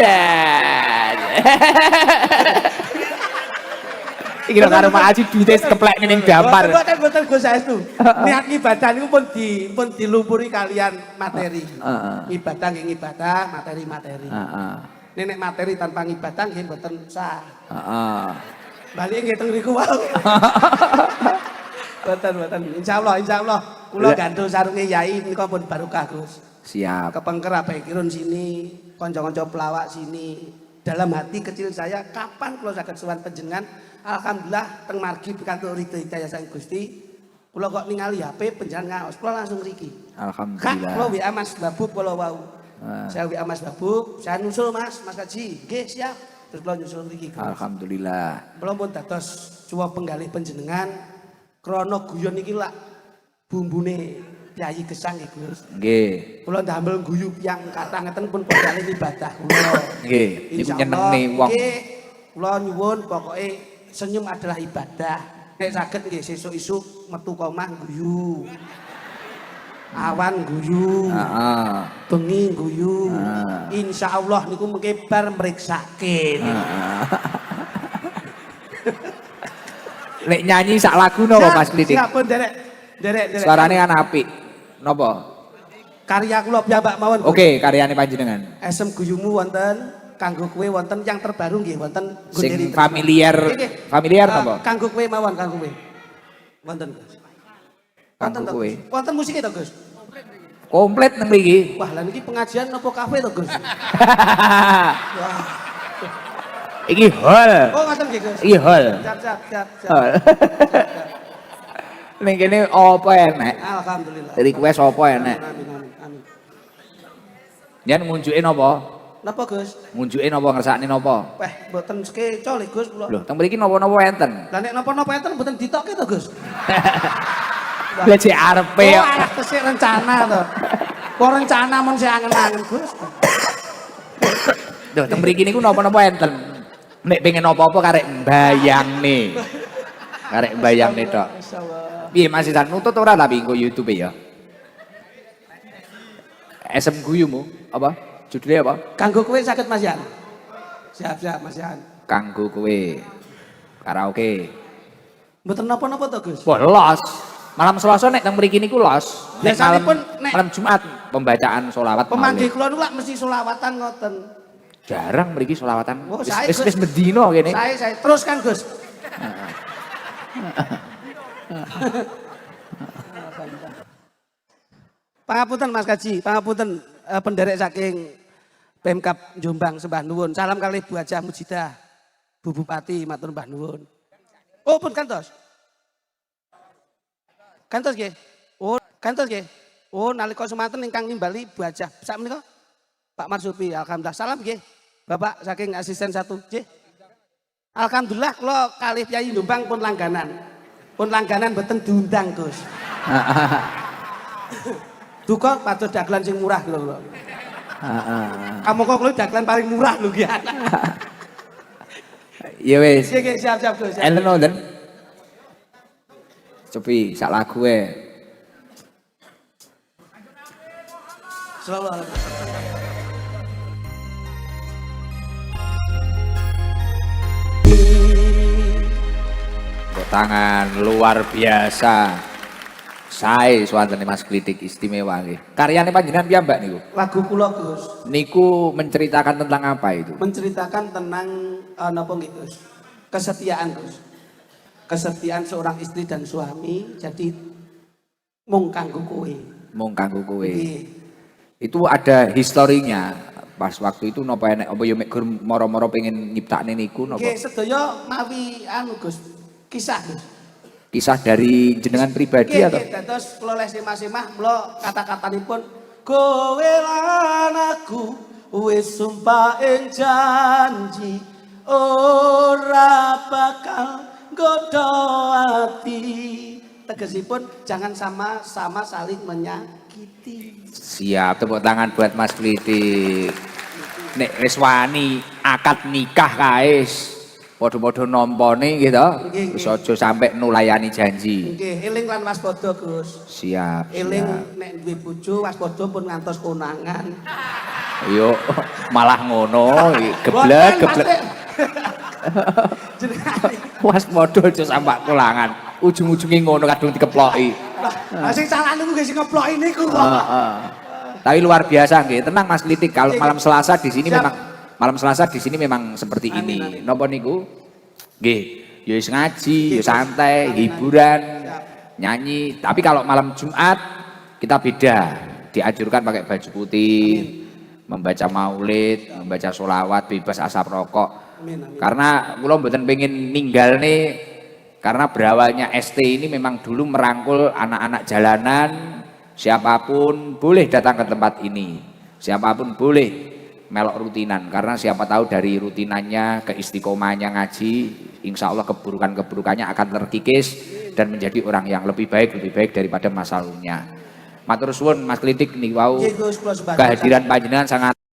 Iki lho karo Pak Haji duite keplek ning dampar. Boten Gus saestu. Niat ibadah niku pun dilumpuri kalian materi. Ibadah nggih ibadah, materi-materi. Heeh. Nek materi tanpa ibadah nggih mboten sah. Heeh. Balik nggih teng riku wae. Boten. Insyaallah kula gandul sarunge yai menika pun barokah Gus. Siap. Kepengker apa kirun sini, kanca-kanca pelawak sini. Dalam hati kecil saya kapan kula saged sowan panjenengan? Alhamdulillah teng margi pikantuk ridho hidayah sang Gusti. Kula kok ningali HP panjenengan ngaos, kula langsung mriki. Kak, Alhamdulillah. kula WA Mas Babub kula wau. Saya WA Mas Babub, saya nyusul Mas Kaji. Nggih, siap. Terus kula nyusul mriki. Alhamdulillah. Kula pun dados suwa penggalih panjenengan krana guyon niki lak bumbune Kyai Gesang nggih Gus. Nggih. Kula ndamel guyu yang kathah ngeten pun penggalih ibadah kula. Nggih, niku nyenengne wong. Nggih, kula nyuwun pokoke senyum adalah ibadah. Nek saged nggih sesuk-isuk metu omah guyu. Awan guyu. Heeh. Bengi guyu. Insyaallah niku mengke bar mriksake. Lek nyanyi sak lagu napa Mas Klitik? Siap pun derek. Suarane kan apik. Napa? Karya kula piyambak mawon. Oke, karyane panjenengan. Esem guyumu wonten, kanggo kowe wonten yang terbaru nggih wonten Sing Gondeli. familiar. Nggih. Familiar napa? Kanggo kowe mawon, kanggo kowe. Wonten. Kanggo to, kowe. Gus? Wonten musike to, Gus? Komplit nang mriki. Wah, lah niki pengajian apa kafe to, Gus? Wah. Iki hall. Oh, ngoten nggih, Gus. Iki hall. Siap. Hall. Ning kene apa enek? Alhamdulillah. Request apa enek? Amin. Yen ngunjuke napa? Napa, Gus? Ngunjuke napa ngersakne napa? Wah, mboten sekeco lho, Gus, kula. Lho, teng mriki napa-napa enten. Lah nek napa-napa enten mboten ditokke to, Gus? Lah cek arepe Oh, kok. arep tesik rencana to. Kok rencana mun sing angen-angen, Gus. Lho, teng mriki niku napa-napa enten. Nek pengen apa-apa karek mbayangne. Karek mbayangne tok. Masyaallah. Piye Mas Isan nutut ora tapi nggo YouTube ya? Esem guyumu apa? Judulnya apa? Kanggo kowe saged Mas Yan. Siap Mas Yan. Kanggo kowe. Karaoke. Mboten napa-napa to, Gus? Wah, los. Malam Selasa nek teng mriki niku los. Nek Biasanipun nek malam Jumat pembacaan sholawat pemanggih maulid. kula niku lak mesti selawatan ngoten. Jarang mriki sholawatan. Oh, saya, Wis Gus. bendino kene. Saya teruskan, Gus. Pangapunten Mas Kaji, pangapunten penderek saking Pemkab Jombang sembah nuwun. Salam kali Bu Hajah Mujidah. Bu Bupati matur mbah nuwun. Oh pun kantos. Gantos nggih. Oh, gantos nggih. Oh, nalika semanten ingkang nimbali Bajah. Sak menika Pak Marsupi, alhamdulillah. Salam nggih. Bapak saking asisten 1, nggih. Alhamdulillah kula kalih Kyai Ndumbang pun langganan. Pun langganan mboten diundang, Gus. Duka pados dagelan sing murah lho. Kamu kok kuwi dagelan paling murah lho ki. Ya wis. Nggih, siap-siap Gus. Enten wonten. Cobi sak lagu e. Sallallahu alaihi wasallam. Tepuk tangan luar biasa. Sae swanten Mas Klitik istimewa nggih. Karyane panjenengan piyambak niku? Lagu kula Gus. Niku menceritakan tentang apa itu? Menceritakan tentang napa nggih Gus? Kesetiaan Gus. Kesetiaan seorang istri dan suami jadi mung kanggo kowe. Mung kanggo kowe. Nggih. Itu ada historinya. Pas waktu itu napa enek apa ya mek gur moro-moro pengen nyiptakne niku napa? Nggih, sedaya mawi anu Gus. Kisah Gus. Kisah dari jenengan pribadi atau? Nggih, dados kula les semah-semah mula kata-katanipun kowe lan aku wis sumpah ing janji ora bakal godho ati. Tegesipun jangan sama-sama saling menyakiti. Siap, tepuk tangan buat Mas Klitik. Nek wis wani akad nikah kae padha-padha nampane nggih to. Nggih, Wis aja sampe nulayani janji. Nggih, eling lan waspada Gus. Siap. Eling Siap. nek duwe bojo waspada pun ngantos konangan. Yo malah ngono, geblek. Waspada aja sampe kulangan. Ujung-ujunge ngono kadung dikeploki. Lah sing salah niku nggih sing ngeploki niku kok. Tapi luar biasa nggih. Tenang Mas Klitik, kalau malam Selasa di sini Siap. memang malam Selasa di sini memang seperti ini. Amin. Napa niku? Nggih, ya wis ngaji, ya santai, hiburan, nyanyi. Tapi kalau malam Jumat kita beda. Dianjurkan pakai baju putih, membaca maulid, membaca sholawat, bebas asap rokok. Amin, amin. Karena kula mboten pengen ninggal nih, karena berawalnya ST ini memang dulu merangkul anak-anak jalanan. Siapapun boleh datang ke tempat ini, siapapun boleh melok rutinan, karena siapa tahu dari rutinannya, keistiqomahnya ngaji, insya Allah keburukan-keburukannya akan terkikis dan menjadi orang yang lebih baik daripada masa lalunya. Matur suwun Mas Klitik nih, wow, Nggih, Gus, kula sebagai kehadiran panjenengan sangat